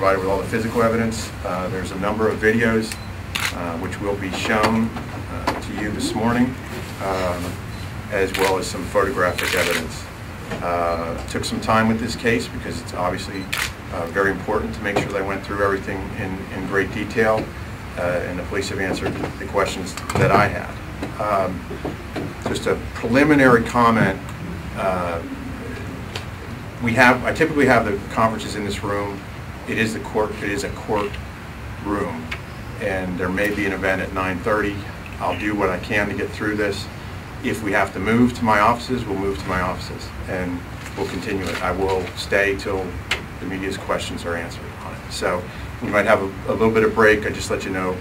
provided with all the physical evidence. There's a number of videos which will be shown to you this morning, as well as some photographic evidence. Took some time with this case because it's obviously very important to make sure that I went through everything in great detail, and the police have answered the questions that I had. Just a preliminary comment. I typically have the conferences in this room. It is a court room, and there may be an event at 9:30. I'll do what I can to get through this. If we have to move to my offices, we'll move to my offices, and we'll continue it. I will stay till the media's questions are answered on it. So we might have a little bit of break. I just let you know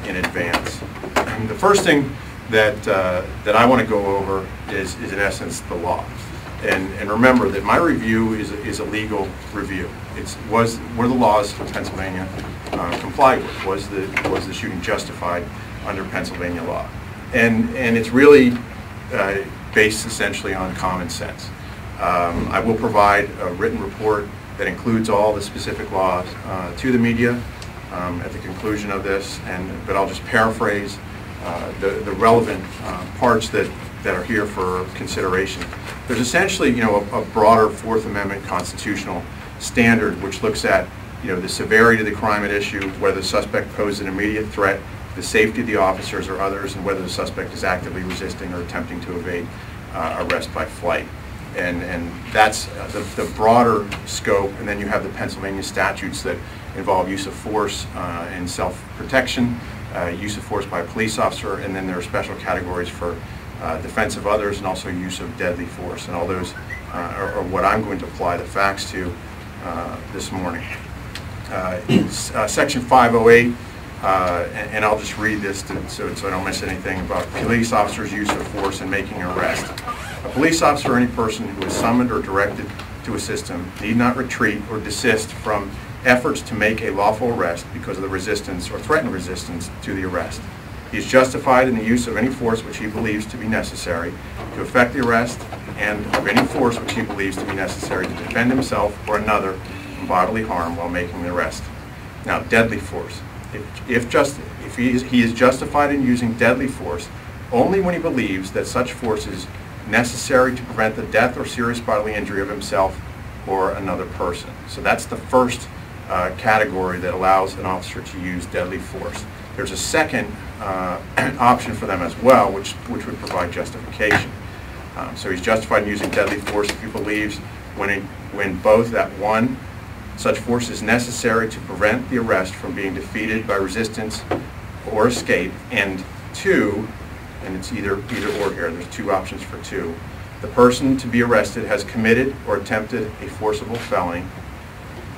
in advance. The first thing that I want to go over is in essence the law. And remember that my review is a legal review. Were the laws of Pennsylvania complied with? Was the shooting justified under Pennsylvania law? And it's really based essentially on common sense. I will provide a written report that includes all the specific laws to the media at the conclusion of this, but I'll just paraphrase the relevant parts that are here for consideration. There's essentially, a broader Fourth Amendment constitutional standard which looks at, the severity of the crime at issue, whether the suspect posed an immediate threat, the safety of the officers or others, and whether the suspect is actively resisting or attempting to evade arrest by flight. And that's the broader scope. And then you have the Pennsylvania statutes that involve use of force in self-protection, use of force by a police officer, and then there are special categories for defense of others and also use of deadly force. And all those are what I'm going to apply the facts to this morning. Section 508, and I'll just read this so I don't miss anything, about police officers' use of force in making an arrest. A police officer or any person who is summoned or directed to assist him need not retreat or desist from efforts to make a lawful arrest because of the resistance or threatened resistance to the arrest. He is justified in the use of any force which he believes to be necessary to effect the arrest, and of any force which he believes to be necessary to defend himself or another from bodily harm while making the arrest. Now, deadly force. If he is justified in using deadly force only when he believes that such force is necessary to prevent the death or serious bodily injury of himself or another person. So that's the first category that allows an officer to use deadly force. There's a second option for them as well, which would provide justification. So he's justified in using deadly force if he believes when both that one, such force is necessary to prevent the arrest from being defeated by resistance or escape, and two, and it's either or here, there's two options for two, the person to be arrested has committed or attempted a forcible felony,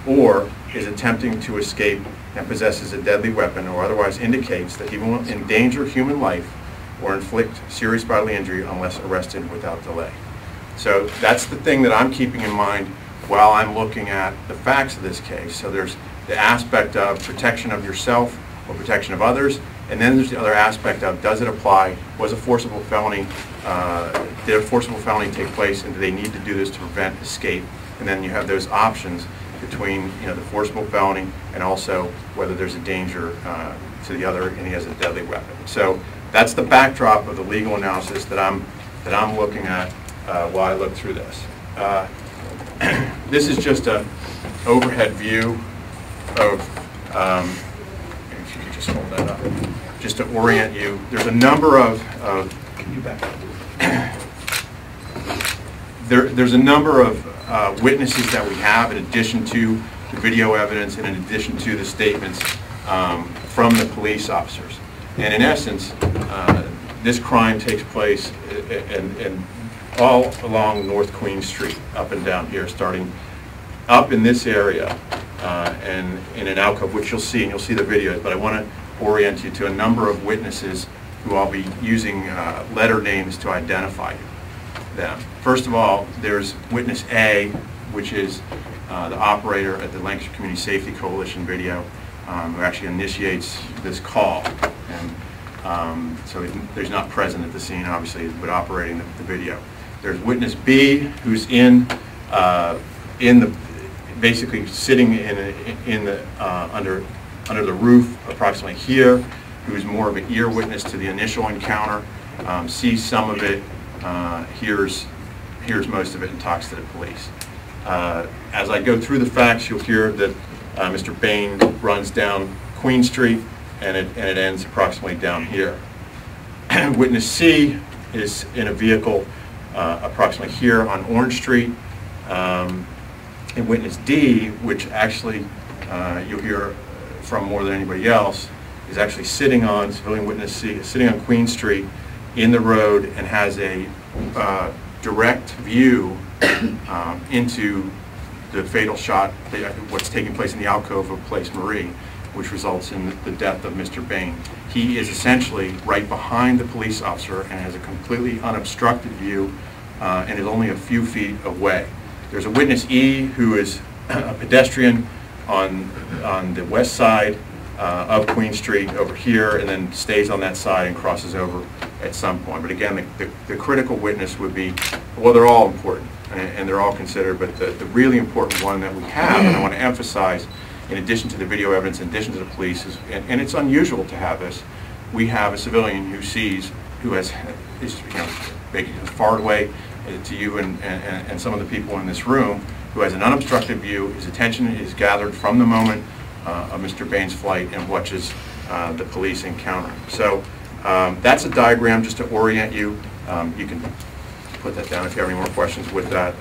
or is attempting to escape and possesses a deadly weapon, or otherwise indicates that he will endanger human life or inflict serious bodily injury unless arrested without delay. So that's the thing that I'm keeping in mind while I'm looking at the facts of this case. So there's the aspect of protection of yourself or protection of others, and then there's the other aspect of, does it apply? Was a forcible felony, did a forcible felony take place, and do they need to do this to prevent escape? And then you have those options between the forcible felony and also whether there's a danger to the other and he has a deadly weapon. So that's the backdrop of the legal analysis that I'm looking at while I look through this. This is just an overhead view of, if you could just hold that up, just to orient you. There's a number of can you back up? There's a number of witnesses that we have in addition to the video evidence and in addition to the statements from the police officers. And in essence, this crime takes place in all along North Queen Street, up and down here, starting up in this area and in an alcove, which you'll see, and you'll see the videos, but I want to orient you to a number of witnesses who I'll be using letter names to identify them. First of all, there's witness A, which is the operator at the Lancaster Community Safety Coalition video, who actually initiates this call. And so he's not present at the scene, obviously, but operating the video. There's witness B, who's in the basically sitting in the under the roof approximately here, who is more of an ear witness to the initial encounter, sees some of it, hears most of it, and talks to the police. As I go through the facts, you'll hear that Mr. Bain runs down Queen Street, and it ends approximately down here. Witness C is in a vehicle approximately here on Orange Street. And witness D, which actually you'll hear from more than anybody else, is actually sitting on, civilian witness C, is sitting on Queen Street in the road and has a direct view into the fatal shot, what's taking place in the alcove of Place Marie, which results in the death of Mr. Bain. He is essentially right behind the police officer and has a completely unobstructed view and is only a few feet away. There's a witness E who is a pedestrian on the west side of Queen Street over here, and then stays on that side and crosses over at some point. But again, the critical witness would be, well, they're all important and they're all considered, but the really important one that we have, and I want to emphasize, in addition to the video evidence, in addition to the police, and it's unusual to have this, we have a civilian who sees, who is making as far away to you and some of the people in this room, who has an unobstructed view. His attention is gathered from the moment of Mr. Bain's flight and watches the police encounter. So that's a diagram just to orient you. You can put that down if you have any more questions with that.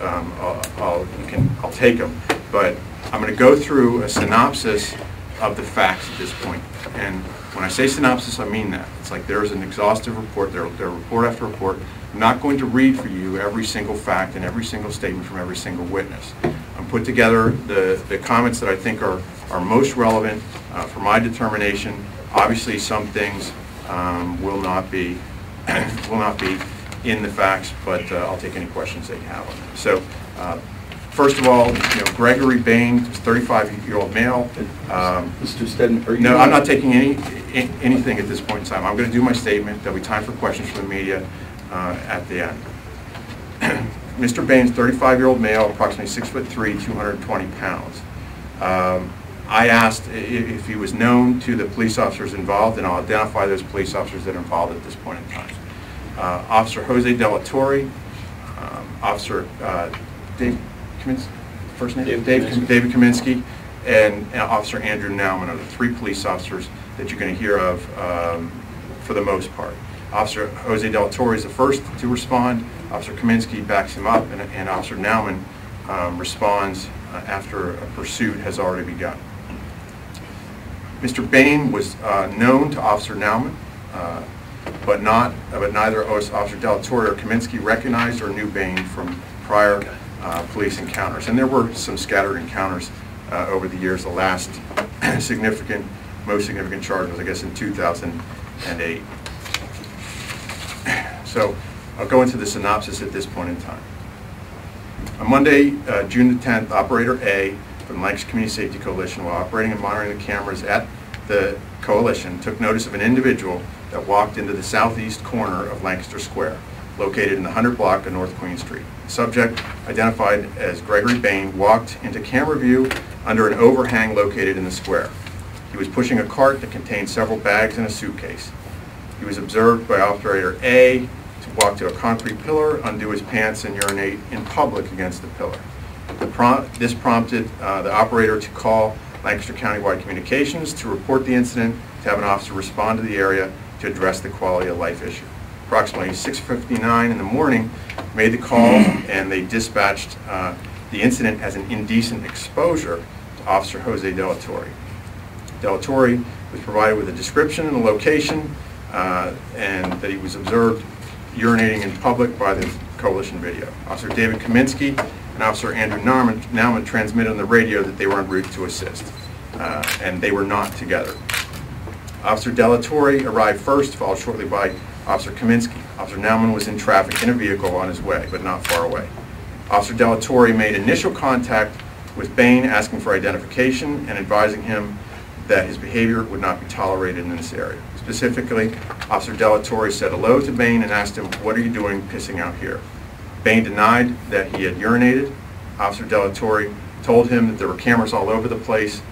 I'll take them. But I'm going to go through a synopsis of the facts at this point. And when I say synopsis, I mean that. It's like there's an exhaustive report, there are report after report. I'm not going to read for you every single fact and every single statement from every single witness. I'm put together the comments that I think are most relevant for my determination. Obviously, some things will not be in the facts, but I'll take any questions that you have on them. So, first of all, Gregory Bain is a 35-year-old male. Mr. Stedman, are you? No, I'm not taking anything at this point in time. I'm going to do my statement. There'll be time for questions from the media at the end. Mr. Bain is a 35-year-old male, approximately 6'3", 220 pounds. I asked if he was known to the police officers involved, and I'll identify those police officers that are involved at this point in time. Officer Jose De La Torre, Officer Dave Kaminsky, first name? David Kaminsky, and Officer Andrew Nauman are the three police officers that you're going to hear of for the most part. Officer Jose De La Torre is the first to respond. Officer Kaminsky backs him up, and Officer Nauman responds after a pursuit has already begun. Mr. Bain was known to Officer Nauman, but neither Officer De La Torre or Kaminsky recognized or knew Bain from prior police encounters. And there were some scattered encounters over the years. The last most significant charge was, I guess, in 2008. So I'll go into the synopsis at this point in time. On Monday, June the 10th, Operator A from the Lancaster Community Safety Coalition, while operating and monitoring the cameras at the coalition, took notice of an individual that walked into the southeast corner of Lancaster Square, located in the 100 block of North Queen Street. The subject, identified as Gregory Bain, walked into camera view under an overhang located in the square. He was pushing a cart that contained several bags and a suitcase. He was observed by Operator A to walk to a concrete pillar, undo his pants, and urinate in public against the pillar. This prompted the operator to call Lancaster Countywide Communications to report the incident, to have an officer respond to the area to address the quality of life issue. Approximately 6:59 in the morning, made the call, and they dispatched the incident as an indecent exposure to Officer Jose De La Torre. De La Torre was provided with a description and a location, and that he was observed urinating in public by the coalition video. Officer David Kaminsky and Officer Andrew Nauman transmitted on the radio that they were en route to assist, and they were not together. Officer De La Torre arrived first, followed shortly by Officer Kaminsky. Officer Nauman was in traffic in a vehicle on his way, but not far away. Officer De La Torre made initial contact with Bain, asking for identification and advising him that his behavior would not be tolerated in this area. Specifically, Officer De La Torre said hello to Bain and asked him, "What are you doing pissing out here?" Bain denied that he had urinated. Officer De La Torre told him that there were cameras all over the place,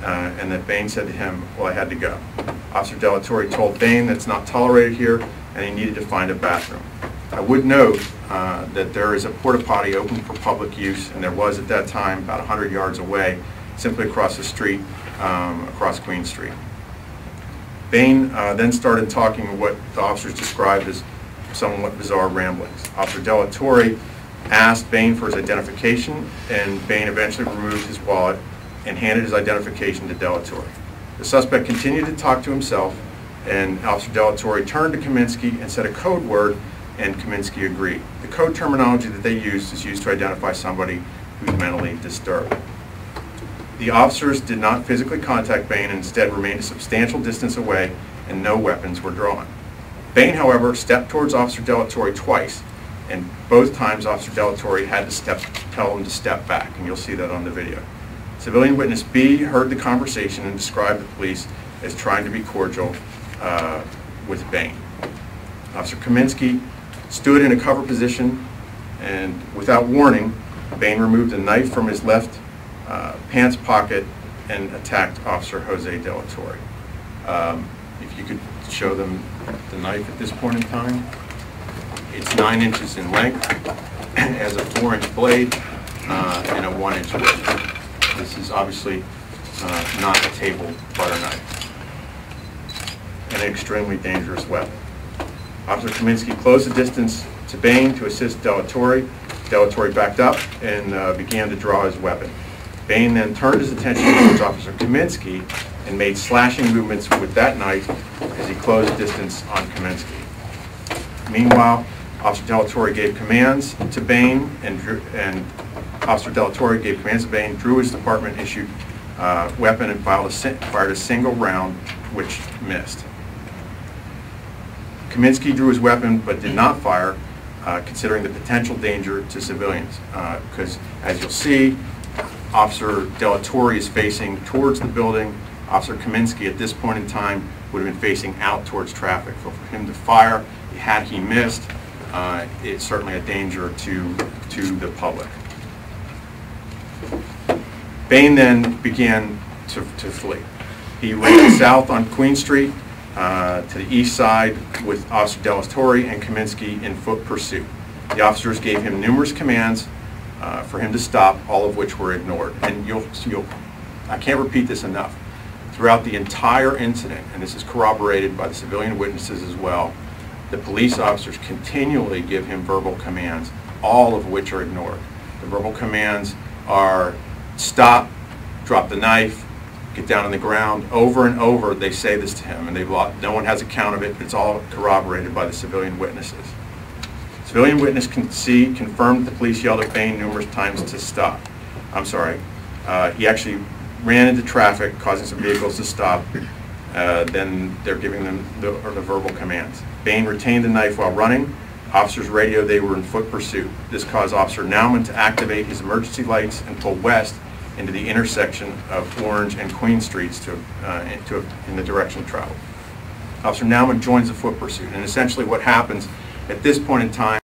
and that Bain said to him, well, I had to go. Officer Delatorre told Bain that's not tolerated here, and he needed to find a bathroom. I would note that there is a porta potty open for public use, and there was at that time about 100 yards away, simply across the street, across Queen Street. Bain then started talking what the officers described as somewhat bizarre ramblings. Officer Delatorre asked Bain for his identification, and Bain eventually removed his wallet and handed his identification to Delatorre. The suspect continued to talk to himself, and Officer Delatorre turned to Kaminsky and said a code word, and Kaminsky agreed. The code terminology that they used is used to identify somebody who's mentally disturbed. The officers did not physically contact Bain and instead remained a substantial distance away, and no weapons were drawn. Bain, however, stepped towards Officer Delatorre twice, and both times Officer Delatorre had to tell him to step back, and you'll see that on the video. Civilian witness B heard the conversation and described the police as trying to be cordial with Bain. Officer Kaminsky stood in a cover position, and without warning, Bain removed a knife from his left pants pocket and attacked Officer Jose Delatorre. If you could show them the knife at this point in time. It's 9 inches in length, has a 4-inch blade, and a 1-inch width. This is obviously not a table butter knife. An extremely dangerous weapon. Officer Kaminsky closed the distance to Bain to assist Delatorre. Delatorre backed up and began to draw his weapon. Bain then turned his attention towards Officer Kaminsky and made slashing movements with that knife as he closed distance on Kaminsky. Meanwhile, Officer Delatorre gave commands to Bain, and Officer Delatorre gave commands to Bain, drew his department-issued weapon, and fired a single round, which missed. Kaminsky drew his weapon but did not fire, considering the potential danger to civilians. Because, as you'll see, Officer Delatorre is facing towards the building. Officer Kaminsky, at this point in time, would have been facing out towards traffic. So for him to fire, had he missed, it's certainly a danger to the public. Bain then began to flee. He went south on Queen Street to the east side with Officer Delatorre and Kaminsky in foot pursuit. The officers gave him numerous commands for him to stop, all of which were ignored. And I can't repeat this enough. Throughout the entire incident, and this is corroborated by the civilian witnesses as well, the police officers continually give him verbal commands, all of which are ignored. The verbal commands are stop, drop the knife, get down on the ground. Over and over they say this to him, and no one has account of it, but it's all corroborated by the civilian witnesses. Civilian witness confirmed that the police yelled at Bain numerous times to stop. I'm sorry. He actually ran into traffic, causing some vehicles to stop. Then they're giving them the verbal commands. Bain retained the knife while running. Officers radioed they were in foot pursuit. This caused Officer Naumann to activate his emergency lights and pull west into the intersection of Orange and Queen Streets in the direction of travel. Officer Naumann joins the foot pursuit, and essentially what happens at this point in time,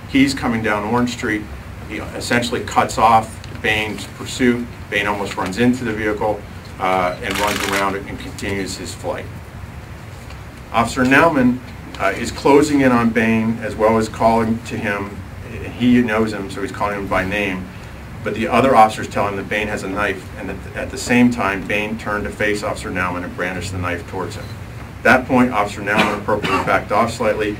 he's coming down Orange Street. He essentially cuts off Bain's pursuit. Bain almost runs into the vehicle and runs around it and continues his flight. Officer Naumann is closing in on Bain, as well as calling to him. He knows him, so he's calling him by name. But the other officers tell him that Bain has a knife, and that at the same time, Bain turned to face Officer Naumann and brandished the knife towards him. At that point, Officer Naumann appropriately backed off slightly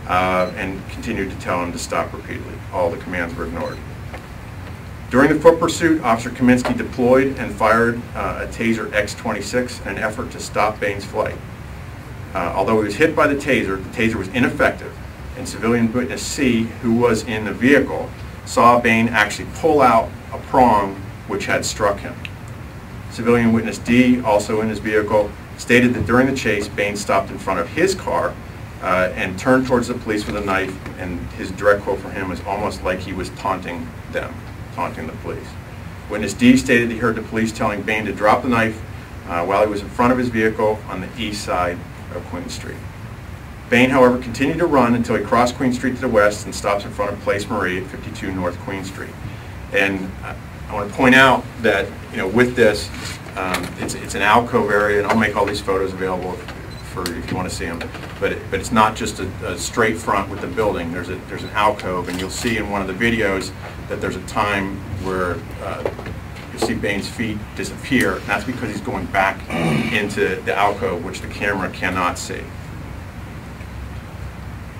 and continued to tell him to stop repeatedly. All the commands were ignored. During the foot pursuit, Officer Kaminsky deployed and fired a taser X-26 in an effort to stop Bain's flight. Although he was hit by the taser was ineffective, and civilian witness C, who was in the vehicle, saw Bain actually pull out a prong which had struck him. Civilian witness D, also in his vehicle, stated that during the chase, Bain stopped in front of his car and turned towards the police with a knife, and his direct quote from him was almost like he was taunting them, taunting the police. Witness D stated he heard the police telling Bain to drop the knife while he was in front of his vehicle on the east side of Queen Street. Bain, however, continued to run until he crossed Queen Street to the west and stops in front of Place Marie at 52 North Queen Street. And I want to point out that, with this, it's an alcove area, and I'll make all these photos available for if you want to see them. But it's not just a straight front with the building. There's an alcove, and you'll see in one of the videos that there's a time where you'll see Bain's feet disappear, and that's because he's going back into the alcove, which the camera cannot see.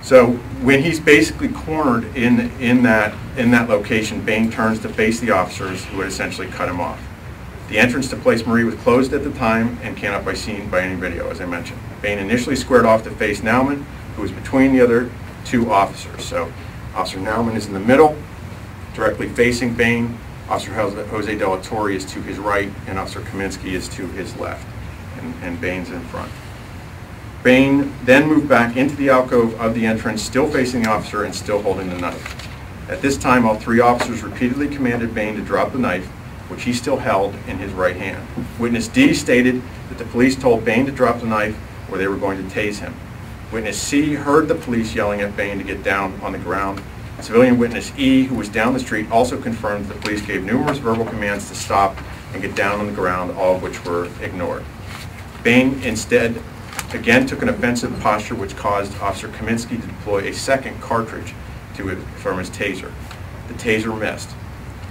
So when he's basically cornered in that location, Bain turns to face the officers who had essentially cut him off. The entrance to Place Marie was closed at the time and cannot be seen by any video, as I mentioned. Bain initially squared off to face Nauman, who was between the other two officers. So Officer Nauman is in the middle, directly facing Bain. Officer Jose De La Torre is to his right, and Officer Kaminsky is to his left, and Bain's in front. Bain then moved back into the alcove of the entrance, still facing the officer and still holding the knife. At this time, all three officers repeatedly commanded Bain to drop the knife, which he still held in his right hand. Witness D stated that the police told Bain to drop the knife or they were going to tase him. Witness C heard the police yelling at Bain to get down on the ground. Civilian witness E, who was down the street, also confirmed that the police gave numerous verbal commands to stop and get down on the ground, all of which were ignored. Bain instead again took an offensive posture, which caused Officer Kaminsky to deploy a second cartridge from his taser. The taser missed.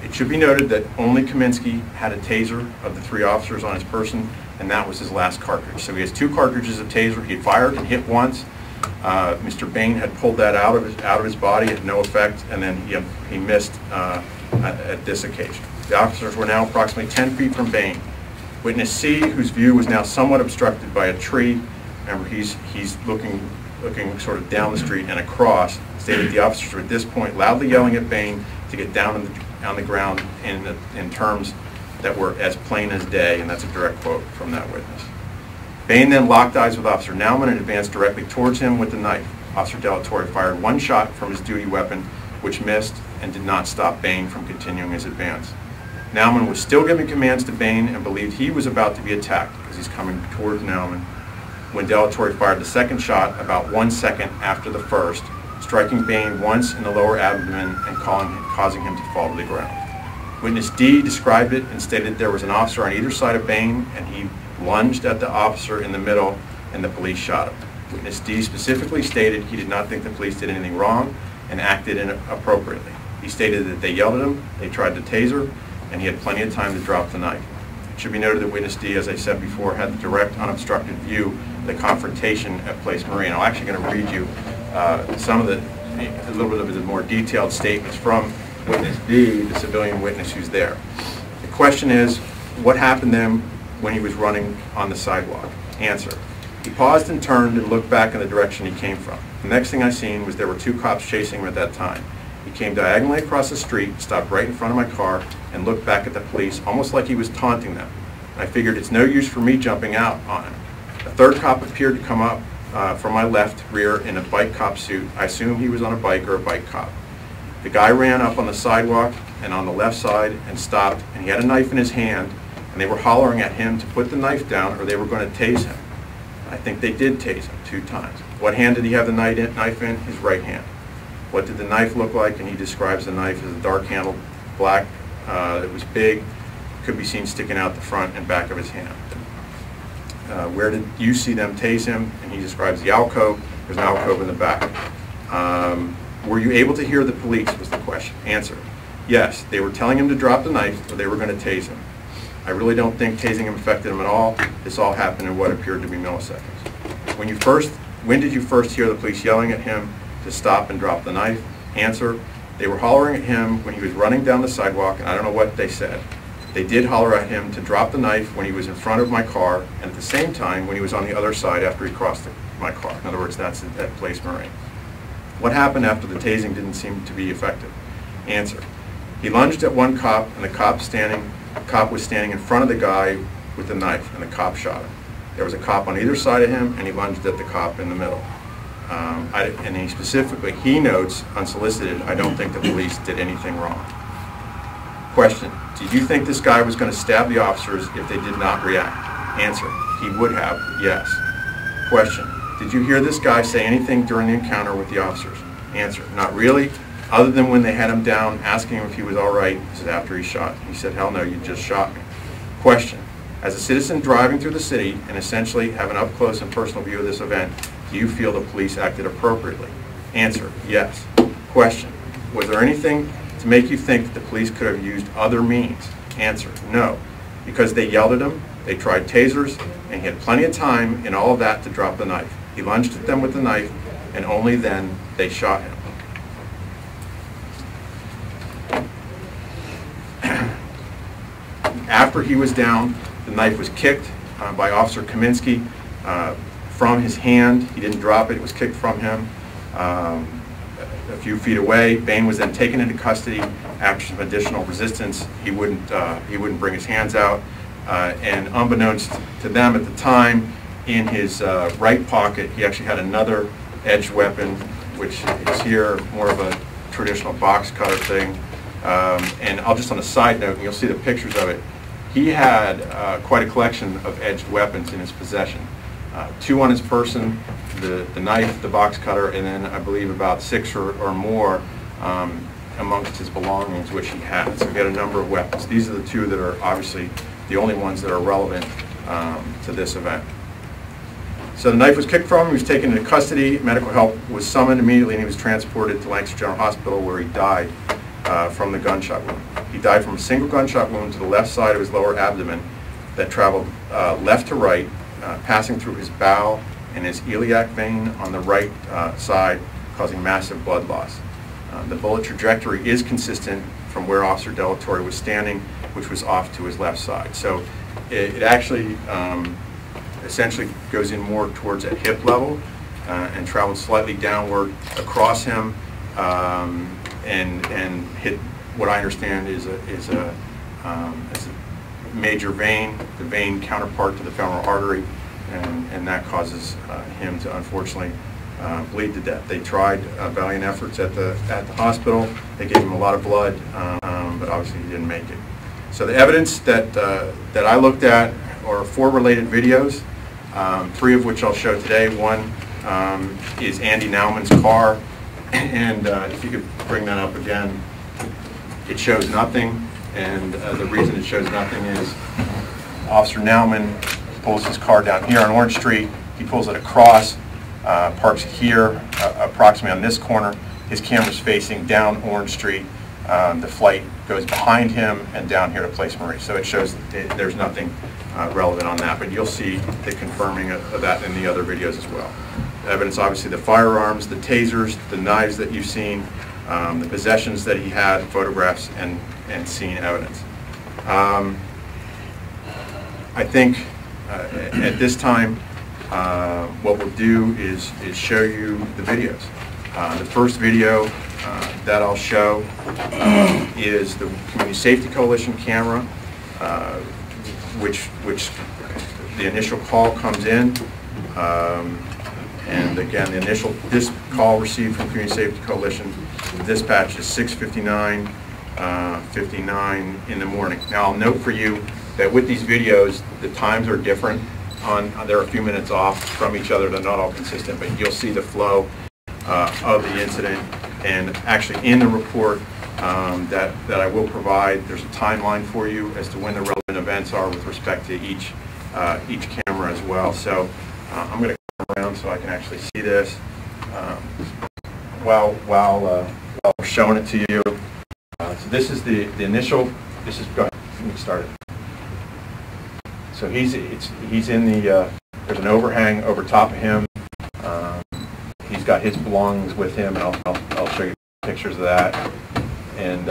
It should be noted that only Kaminsky had a taser of the three officers on his person, and that was his last cartridge. So he has two cartridges of taser. He fired and hit once. Mr. Bain had pulled that out of his body, had no effect, and then he missed at this occasion. The officers were now approximately 10 feet from Bain. Witness C, whose view was now somewhat obstructed by a tree, remember he's looking sort of down the street and across, stated the officers were at this point loudly yelling at Bain to get down on the ground in terms that were as plain as day, and that's a direct quote from that witness. Bain then locked eyes with Officer Nauman and advanced directly towards him with the knife. Officer De La Torre fired one shot from his duty weapon, which missed and did not stop Bain from continuing his advance. Nauman was still giving commands to Bain and believed he was about to be attacked as he's coming towards Nauman when De La Torre fired the second shot about 1 second after the first, striking Bain once in the lower abdomen and causing him to fall to the ground. Witness D described it and stated there was an officer on either side of Bain, and he lunged at the officer in the middle, and the police shot him. Witness D specifically stated he did not think the police did anything wrong and acted inappropriately. He stated that they yelled at him, they tried to taser, and he had plenty of time to drop the knife. It should be noted that Witness D, as I said before, had the direct, unobstructed view of the confrontation at Place Marie. And I'm actually going to read you a little bit of the more detailed statements from Witness D, the civilian witness who's there. The question is, what happened then when he was running on the sidewalk? Answer: he paused and turned and looked back in the direction he came from. The next thing I seen was there were two cops chasing him at that time. He came diagonally across the street, stopped right in front of my car, and looked back at the police, almost like he was taunting them. I figured it's no use for me jumping out on him. A third cop appeared to come up from my left rear in a bike cop suit. I assume he was on a bike or a bike cop. The guy ran up on the sidewalk and on the left side and stopped, and he had a knife in his hand, and they were hollering at him to put the knife down or they were going to tase him. I think they did tase him 2 times. What hand did he have the knife in? His right hand. What did the knife look like? And he describes the knife as a dark handled, black, it was big, could be seen sticking out the front and back of his hand. Where did you see them tase him? And he describes the alcove. There's an alcove in the back. Were you able to hear the police, was the question. Answer: yes, they were telling him to drop the knife or they were going to tase him. I really don't think tasing him affected him at all. This all happened in what appeared to be milliseconds. When did you first hear the police yelling at him to stop and drop the knife? Answer: they were hollering at him when he was running down the sidewalk, and I don't know what they said. They did holler at him to drop the knife when he was in front of my car, and at the same time when he was on the other side after he crossed my car. In other words, that's at Place Marie. What happened after the tasing didn't seem to be effective? Answer: he lunged at one cop, and the cop was standing in front of the guy with the knife, and the cop shot him. There was a cop on either side of him, and he lunged at the cop in the middle. And he notes, unsolicited, I don't think the police did anything wrong. Question: did you think this guy was going to stab the officers if they did not react? Answer: he would have, yes. Question: did you hear this guy say anything during the encounter with the officers? Answer: not really. other than when they had him down, asking him if he was all right. This is after he shot. He said, "Hell no, you just shot me." Question: as a citizen driving through the city and essentially have an up-close and personal view of this event, do you feel the police acted appropriately? Answer: yes. Question: was there anything to make you think that the police could have used other means? Answer: no. Because they yelled at him, they tried tasers, and he had plenty of time in all of that to drop the knife. He lunged at them with the knife, and only then they shot him. After he was down, the knife was kicked by Officer Kaminsky from his hand. He didn't drop it, it was kicked from him. A few feet away, Bain was then taken into custody. After some additional resistance, he wouldn't bring his hands out. And unbeknownst to them at the time, in his right pocket, he actually had another edged weapon, which is here, more of a traditional box cutter thing. And I'll just on a side note, and you'll see the pictures of it, he had quite a collection of edged weapons in his possession. 2 on his person, the knife, the box cutter, and then I believe about 6 or more amongst his belongings, which he had. So he had a number of weapons. These are the 2 that are obviously the only ones that are relevant to this event. So the knife was kicked from him, he was taken into custody, medical help was summoned immediately, and he was transported to Lancaster General Hospital, where he died from the gunshot wound. He died from a single gunshot wound to the left side of his lower abdomen that traveled left to right, passing through his bowel and his iliac vein on the right side, causing massive blood loss. The bullet trajectory is consistent from where Officer Delatorre was standing, which was off to his left side. So it actually essentially goes in more towards a hip level and traveled slightly downward across him and hit what I understand is a major vein, the vein counterpart to the femoral artery, and that causes him to unfortunately bleed to death. They tried valiant efforts at the hospital. They gave him a lot of blood, but obviously he didn't make it. So the evidence that I looked at are 4 related videos, 3 of which I'll show today. One is Andy Nauman's car, and if you could bring that up again, it shows nothing, and the reason it shows nothing is Officer Nauman pulls his car down here on Orange Street. He pulls it across, parks here, approximately on this corner. His camera's facing down Orange Street. The flight goes behind him and down here to Place Marie. So it shows that there's nothing relevant on that, but you'll see the confirming of that in the other videos as well. The evidence, obviously, the firearms, the tasers, the knives that you've seen, the possessions that he had, photographs, and scene evidence. I think at this time, what we'll do is show you the videos. The first video that I'll show is the Community Safety Coalition camera, which the initial call comes in, and again, this call received from Community Safety Coalition, the dispatch is 6:59 in the morning. Now I'll note for you that with these videos, the times are different. They're a few minutes off from each other. They're not all consistent, but you'll see the flow of the incident. And actually in the report that I will provide, there's a timeline for you as to when the relevant events are with respect to each camera as well. So I'm going to come around so I can actually see this while we're showing it to you. So this is the initial. This is, go ahead, let me start it. So he's in the, there's an overhang over top of him. He's got his belongings with him, and I'll show you pictures of that. And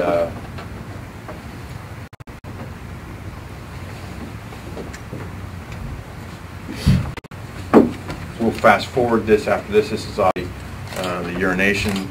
we'll fast forward this after this. This is the urination.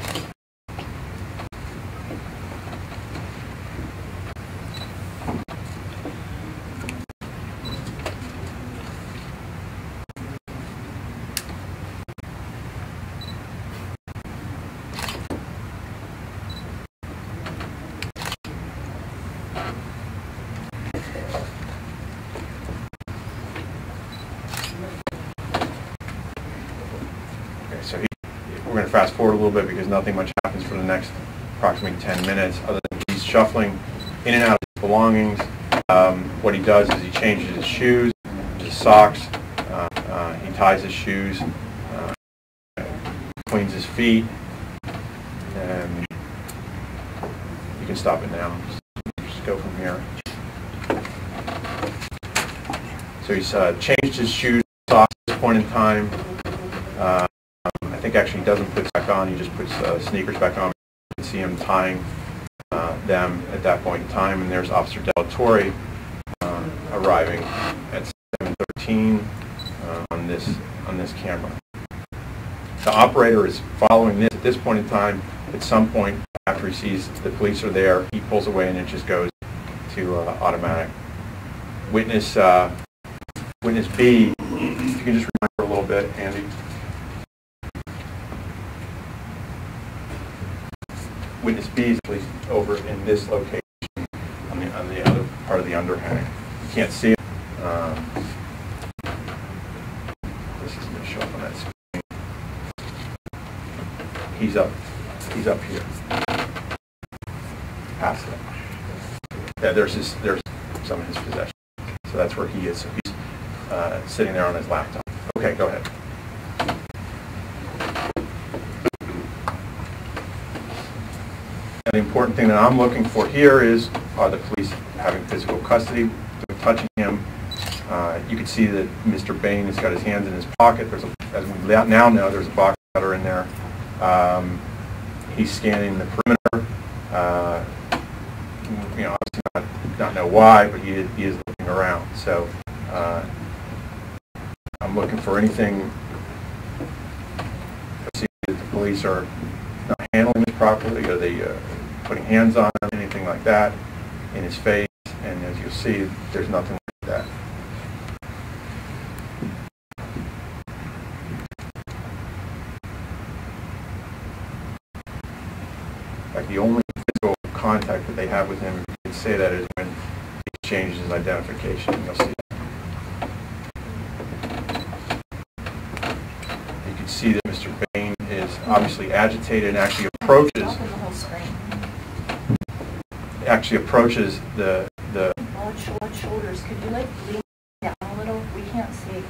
So we're going to fast forward a little bit because nothing much happens for the next approximately 10 minutes. Other than he's shuffling in and out of his belongings. What he does is he changes his shoes, his socks, he ties his shoes, cleans his feet, and you can stop it now. Just go from here. So he's changed his shoes, socks at this point in time. I think actually he doesn't put back on, he just puts sneakers back on. You can see him tying them at that point in time, and there's Officer Delatorre arriving at 7:13 on this camera. The operator is following this at this point in time. At some point after he sees the police are there, he pulls away and it just goes to automatic. Witness B, if you can just remember a little bit, Andy. Witness B is actually over in this location on the other part of the underhang. You can't see it. This is going to show up on that screen. He's up here. Past it. Yeah, there's some of his possessions. So that's where he is. So he's sitting there on his laptop. Okay, go ahead. And the important thing that I'm looking for here is, are the police having physical custody, touching him? You can see that Mr. Bain has got his hands in his pocket. As we now know, there's a box cutter in there. He's scanning the perimeter. Obviously not know why, but he is looking around. So I'm looking for anything. I see that the police are not handling this properly. Are they putting hands on him, anything like that, in his face? And as you'll see, there's nothing like that. Like the only physical contact that they have with him, you can say that, is when he changes his identification. You'll see. You can see that Mr. Bain is obviously agitated and actually approaches the Broad shoulders. Could you lean down a little? We can't see.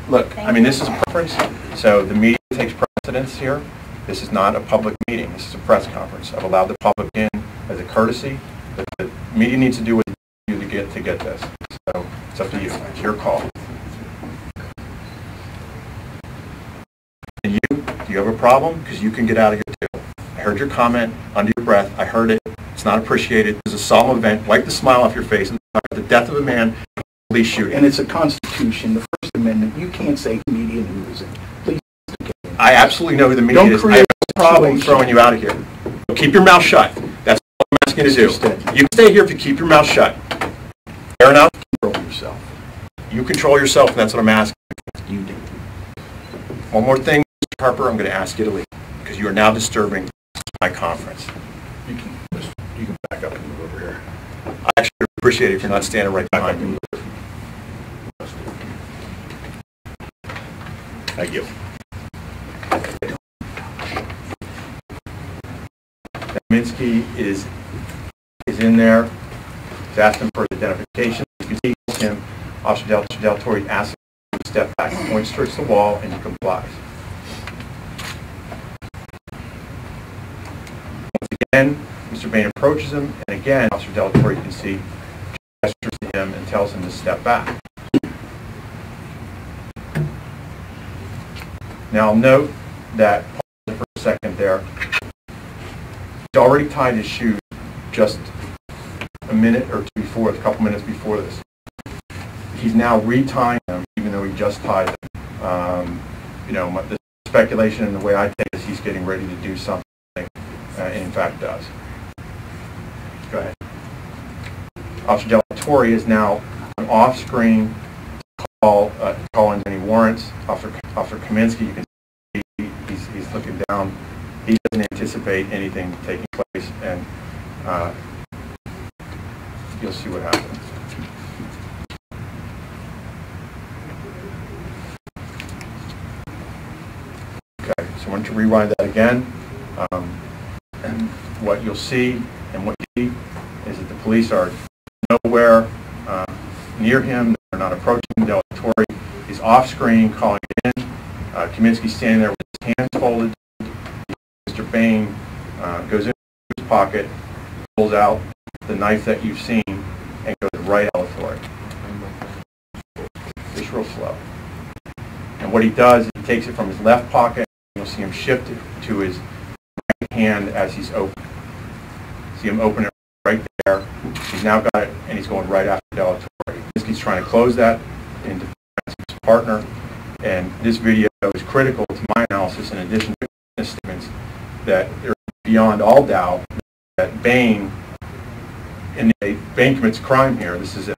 Look, I mean, this is a preference, so the media takes precedence here. This is not a public meeting. This is a press conference. I've allowed the public in as a courtesy, but the media needs to do what they do to get this. So it's up to you. It's your call. And do you have a problem? Because you can get out of here too. I heard your comment under your breath. I heard it. It's not appreciated. It's a solemn event. Wipe the smile off your face and talk about the death of a man, police shooting. And it's a Constitution, the First Amendment. You can't say media news. Please. I absolutely know who the media is. I have no problem throwing you out of here. So keep your mouth shut. That's what I'm asking you to do. You can stay here if you keep your mouth shut. Fair enough? Control yourself. You control yourself, and that's what I'm asking. You do. One more thing, Mr. Harper, I'm going to ask you to leave, because you are now disturbing my conference. You can back up and move over here. I actually appreciate it if you're not standing right behind me. Thank you. Kaminsky is in there. He's asking for his identification. You can see him. Officer Delatorre asks him to step back, points towards the wall, and he complies. Once again, Mr. Bain approaches him, and again, Officer Delatorre, you can see, gestures to him and tells him to step back. Now, I'll note that, pause for a second there, he's already tied his shoes just a minute or two before, a couple minutes before this. He's now retying them, even though he just tied them. The speculation and the way I take it is he's getting ready to do something, and in fact does. Go ahead. Officer Delatorre is now on off-screen to call in any warrants. Officer Kaminsky, you can see he's looking down. He doesn't anticipate anything taking place, and you'll see what happens. Okay, so I want to rewind that again. what you'll see and what you see is that the police are nowhere near him. They're not approaching him. Del Torre is off screen calling it in. Kaminsky's standing there with his hands folded. Mr. Bain goes into his pocket, pulls out the knife that you've seen, and goes right at Del Torre. Just real slow. And what he does is he takes it from his left pocket. You'll see him shift it to his right hand as he's open. See him open it right there. He's now got it, and he's going right after Del Torre. He's trying to close that in defense of his partner. And this video is critical to my analysis, in addition to witness statements, that they're beyond all doubt that Bain commits crime here. This is an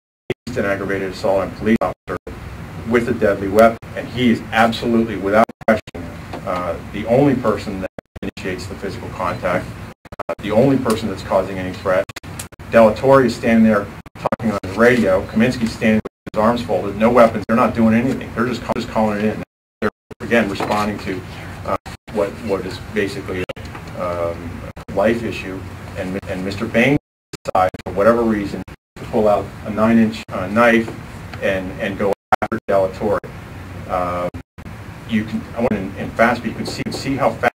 aggravated assault on a police officer with a deadly weapon, and he is absolutely, without question, the only person that initiates the physical contact, the only person that's causing any threat. Del Torre is standing there talking on the radio. Kaminsky's standing with his arms folded, no weapons. They're not doing anything. They're just calling it in. They're, again, responding to what is basically a life issue. And Mr. Bain decides, for whatever reason, to pull out a 9-inch knife and go after Del Torre. You can, in fast speed, you can see how fast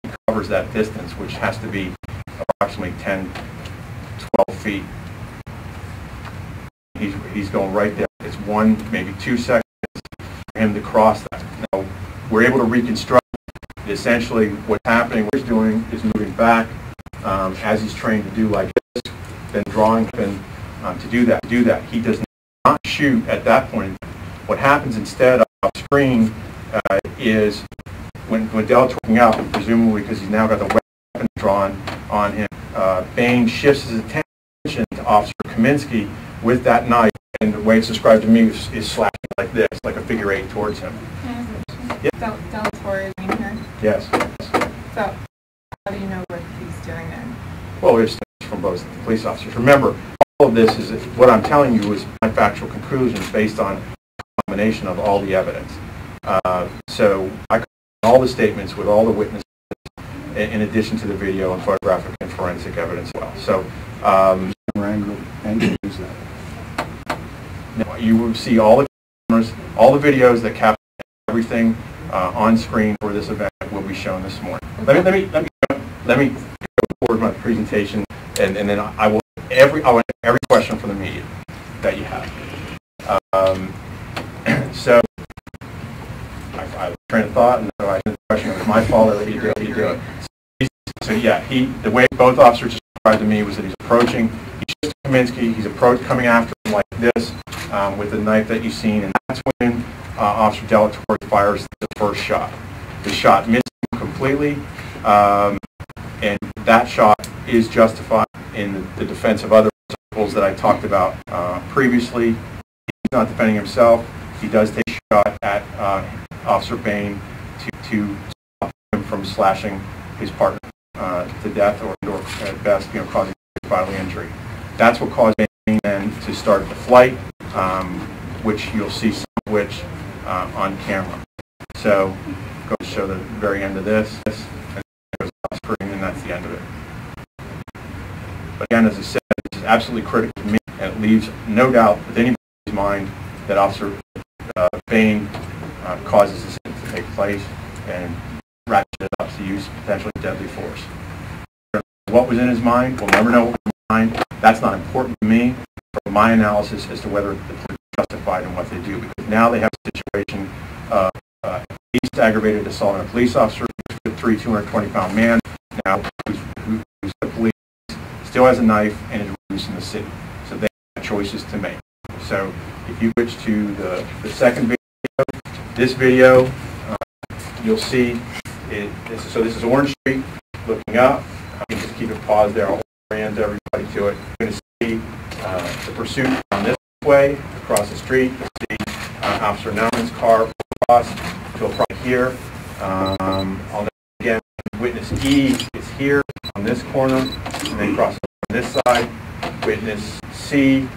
he covers that distance, which has to be approximately 10, 12 feet. He's going right there. It's 1, maybe 2 seconds for him to cross that. Now, we're able to reconstruct essentially what's happening. What he's doing is moving back as he's trained to do, like this, then drawing him to do that. He does not shoot at that point. What happens instead off screen is when Del Torre is out, presumably because he's now got the weapon drawn on him, Bain shifts his attention to Officer Kaminsky with that knife, and the way it's described to me is slashing like this, like a figure 8 towards him. Del Torre is in here? Yes. So, how do you know what he's doing then? Well, there's from both police officers. Remember, all of this is, what I'm telling you is my factual conclusions based on a combination of all the evidence. So I combine all the statements with all the witnesses, in addition to the video and photographic and forensic evidence as well. So you will see all the cameras, all the videos that capture everything on screen for this event will be shown this morning. Let me go forward my presentation, and then I will answer every question from the media that you have. So I train of thought, and so I the question of my fault or you do it. So yeah, the way both officers described to me was that he's approaching. He's just Kaminsky. He's coming after him like this with the knife that you've seen, and that's when Officer Del Torre fires the first shot. The shot missed him completely, and that shot is justified in the defense of other principles that I talked about previously. He's not defending himself. He does take a shot at Officer Bain to stop him from slashing his partner to death, or at best, causing bodily injury. That's what caused Bain then to start the flight, which you'll see some of which on camera. So, go to show the very end of this, and it goes off screen, and that's the end of it. But again, as I said, this is absolutely critical to me, and it leaves no doubt with anybody's mind that Officer Bain causes this to take place and ratcheted it up to use potentially deadly force. What was in his mind? We'll never know what was in his mind. That's not important to me for my analysis as to whether the police are justified in what they do, because now they have a situation of at least aggravated assault on a police officer, who's a 220-pound man now, who's the police, still has a knife, and is released in the city. So they have choices to make. So if you switch to the second video, this video, you'll see this is Orange Street looking up. You can just keep it paused there. I'll orient everybody to it. You're going to see the pursuit on this way across the street. You'll see Officer Nauman's car across to a front here. I'll again, witness E is here on this corner, and then crosses on this side. Witness C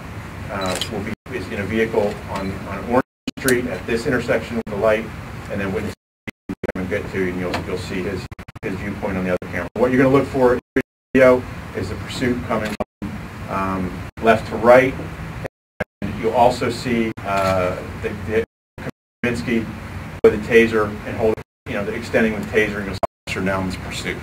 is in a vehicle on Orange Street at this intersection with the light, and then witness C you get to, and you'll see his viewpoint on the other camera. What you're going to look for video is the pursuit coming from left to right. And you'll also see the Kaminsky with the taser and hold, extending the taser, and you'll see Officer Nauman's pursuit.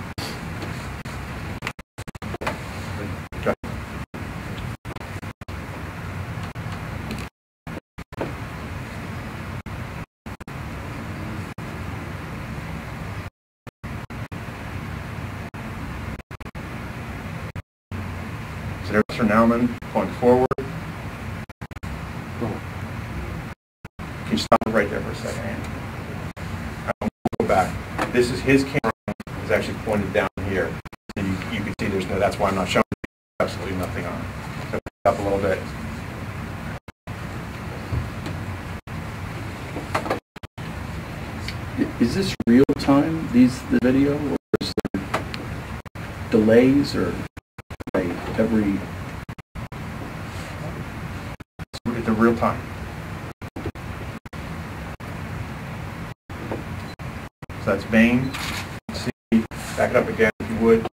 So there's Officer Nauman going forward. Can you stop it right there for a second, Andy? I'll go back. This is his camera is actually pointed down here. So you can see there's no, that's why I'm not showing you absolutely nothing on it. So pick up a little bit. Is this real time, the video, or is there delays, or like every? It's a real time. So that's Bain. See, back it up again if you would.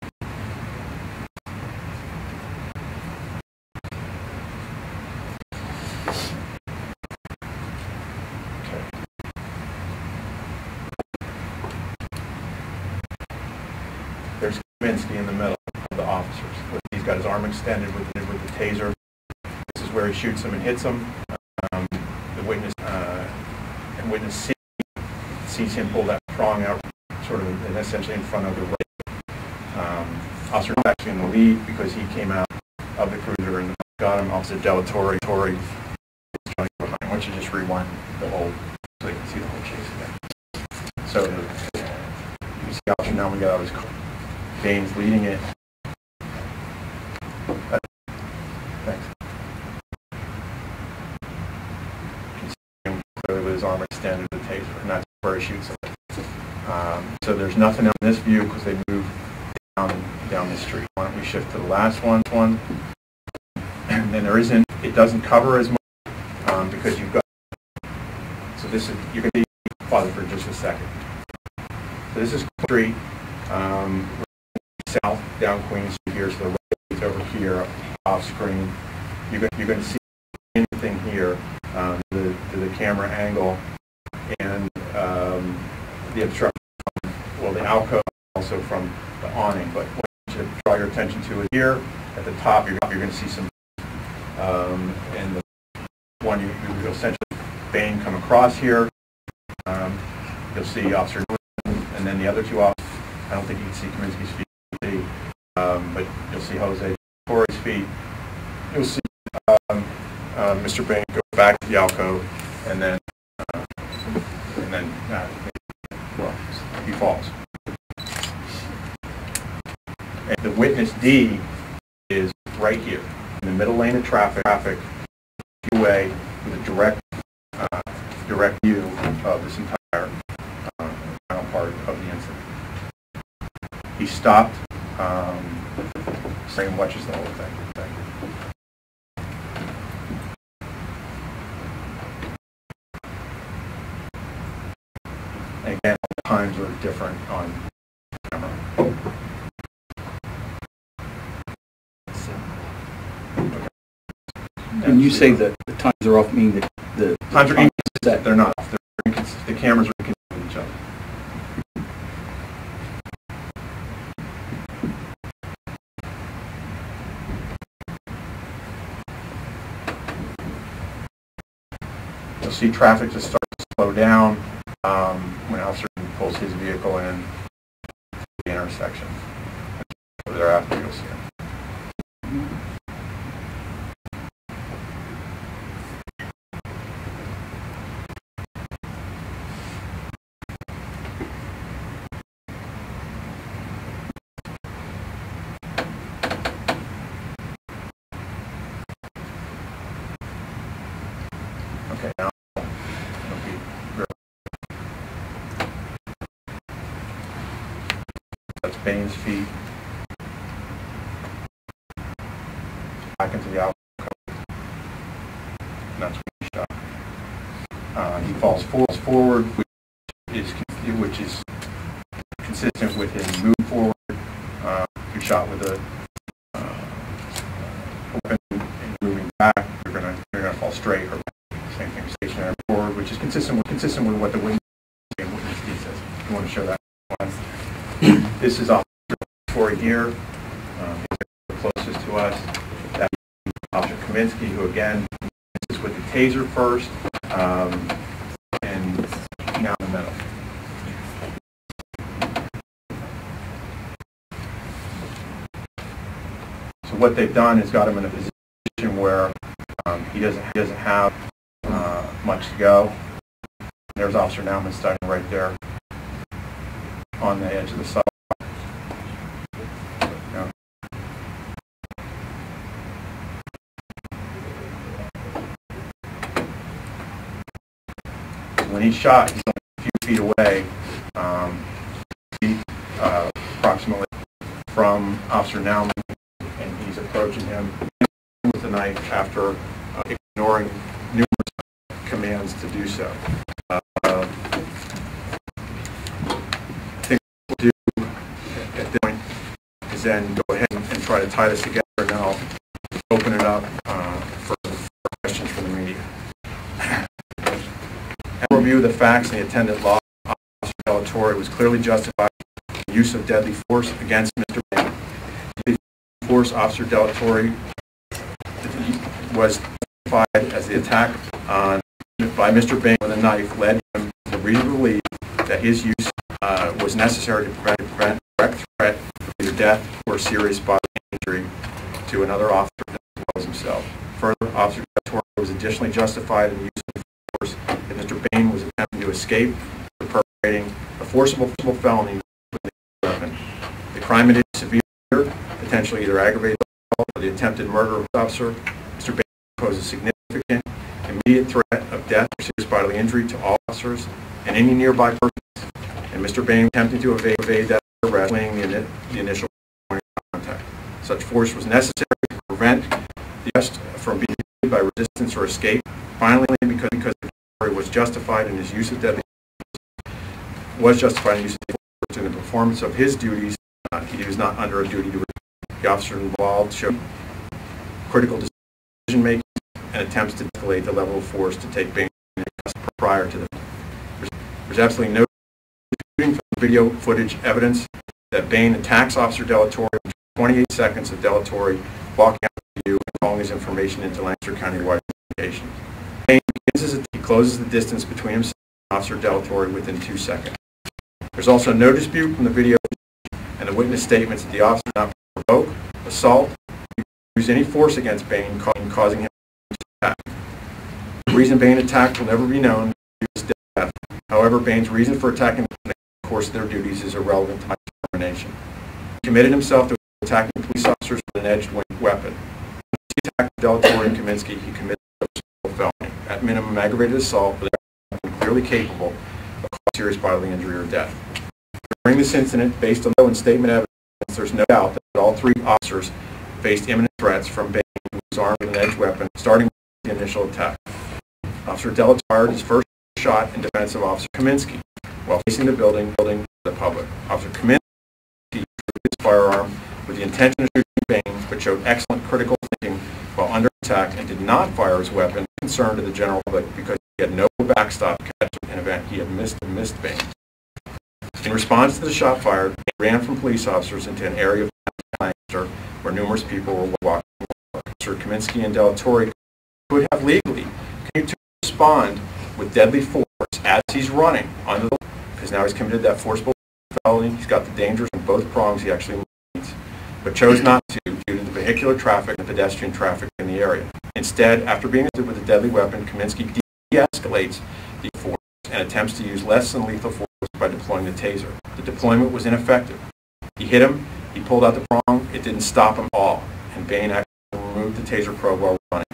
Okay. There's Kaminsky in the middle of the officers. He's got his arm extended with the taser. This is where he shoots him and hits him. The witness sees him pull that prong out, sort of essentially in front of the right. Officer is actually in the lead because he came out of the cruiser and got him. Officer Delatorre is joining behind. Why don't you just rewind the whole, so you can see the whole chase again. So you can see Officer Nauman get out of his car. Bain's leading it. Thanks. You can see him clearly with his arm extended with the taser, and that's where he shoots him. So there's nothing on this view because they move down the street. Why don't we shift to the last one? And then there isn't, it doesn't cover as much because you've got, so this is, you can see, pause for just a second. So this is Street, south down Queen Street here, so the right is over here off screen. You're going to see anything here, to the camera angle, and the obstruction, well, the alcove also from the awning, but what I want you to draw your attention to is here at the top, you're going to see some, and the one you essentially Bain come across here, you'll see Officer Newman, and then the other two officers, I don't think you can see Kaminsky's feet, but you'll see Jose Torres' feet, you'll see Mr. Bain go back to the alcove, and then well, he falls. And the witness D is right here in the middle lane of traffic, way with a direct view of this entire final part of the incident. He stopped, saying watches the whole thing. And again, all the times are different on camera. And you say that the times are off, meaning that the times are inconsistent. They're not. The cameras are inconsistent with each other. You'll see traffic just start to slow down when Officer pulls his vehicle in the intersection. Thereafter, you'll see him. Okay, now that's Bain's feet. Back into the alcove. And that's when he shot. He falls forward, which is consistent with his move forward. You're shot with a weapon and moving back, you're gonna fall straight, or same thing, stationary forward, which is consistent with what the witness says. You want to show that one? This is Officer Delatory here. He's the closest to us. That's Officer Kaminsky, who again is with the taser first, and now in the middle. So what they've done is got him in a position where he doesn't have much to go. There's Officer Nauman standing right there on the edge of the sidewalk. Yeah. When he's shot, he's only a few feet away, approximately from Officer Nauman, and he's approaching him with a knife after ignoring numerous commands to do so. I think what we'll do at this point is then go ahead and try to tie this together, and then I'll open it up for questions from the media. A review of the facts and the attendant law, Officer Delatory was clearly justified in the use of deadly force against Mr. Bain. Deadly force Officer Delatory was justified as the attack by Mr. Bain with a knife led him to reasonably believe that his use was necessary to prevent direct threat of either death or serious bodily injury to another officer as well as himself. Further, Officer Delatory was additionally justified in the use of force that Mr. Bain was attempting to escape for perpetrating a forcible felony with a weapon. The crime is severe, potentially either aggravated assault or the attempted murder of the officer. Mr. Bain poses significant immediate threat of death or serious bodily injury to all officers and any nearby persons, and Mr. Bain attempting to evade that arrest, fleeing the initial point of contact. Such force was necessary to prevent the arrest from being committed by resistance or escape. Finally, because Delatory was justified in his use of deadly force, in the performance of his duties, he was not under a duty to the officer involved showed critical decision making and attempts to escalate the level of force to take Bain prior to the. There's absolutely no disputing from the video footage evidence that Bain attacks Officer Delatory in 28 seconds of Delatory walking out of the view and calling his information into Lancaster County-wide communications. Bain he closes the distance between himself and Officer Delatory within 2 seconds. There's also no dispute from the video and the witness statements that the officer did not provoke, assault, use any force against Bain, causing him to attack. The reason Bain attacked will never be known. Death. However, Bain's reason for attacking in the course of their duties is irrelevant to my determination. He committed himself to attacking police officers with an edged weapon. When he attacked Delatory and Kaminsky, he committed a felony. At minimum, aggravated assault, but clearly capable of causing serious bodily injury or death. During this incident, based on the statement evidence, there's no doubt that all three officers faced imminent threats from Bain, who was armed with an edged weapon, starting with the initial attack. Officer Delatory fired his first shot in defense of Officer Kaminsky while facing the building to the public. Officer Kaminsky drew his firearm with the intention of shooting Bain, but showed excellent critical thinking while under attack and did not fire his weapon, concern to the general public because he had no backstop to catch an event he had missed Bain. In response to the shot fired, Bain ran from police officers into an area of Lancaster where numerous people were walking. Officer Kaminsky and Delatory could have legally continued to respond with deadly force as he's running under the because now he's committed that forcible felony. He's got the dangers in both prongs he actually needs, but chose not to due to the vehicular traffic and pedestrian traffic in the area. Instead, after being arrested with a deadly weapon, Kaminsky de-escalates the force and attempts to use less than lethal force by deploying the taser. The deployment was ineffective. He hit him, he pulled out the prong, it didn't stop him at all, and Bain actually removed the taser probe while running.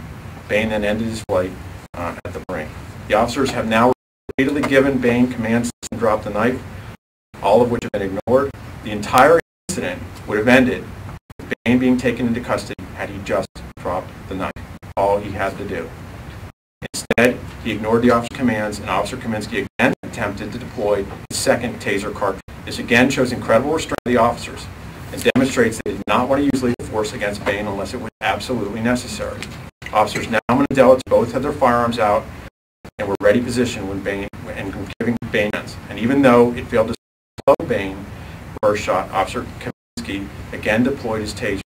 Bain then ended his flight at the brink. The officers have now repeatedly given Bain commands to drop the knife, all of which have been ignored. The entire incident would have ended with Bain being taken into custody had he just dropped the knife. All he had to do. Instead, he ignored the officer's commands, and Officer Kaminsky again attempted to deploy the second taser cartridge. This again shows incredible restraint of the officers. and demonstrates they did not want to use lethal force against Bain unless it was absolutely necessary. Officers Nauman and Delatorre both had their firearms out and were ready positioned when Bain and giving Bain hands. And even though it failed to slow Bain first shot, Officer Kaminsky again deployed his taser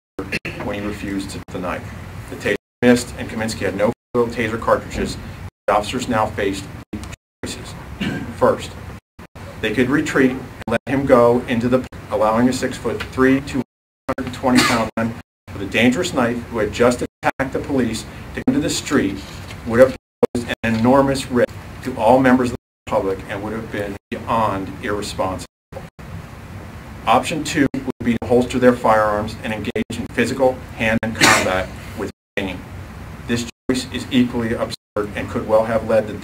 when he refused to the knife. The taser missed, and Kaminsky had no taser cartridges. The officers now faced choices. First, they could retreat and let him go into the, allowing a 6'3", 220-pound man with a dangerous knife who had just attacked the police to come to the street would have posed an enormous risk to all members of the public and would have been beyond irresponsible. Option 2 would be to holster their firearms and engage in physical hand-to-hand combat with Bain. This choice is equally absurd and could well have led to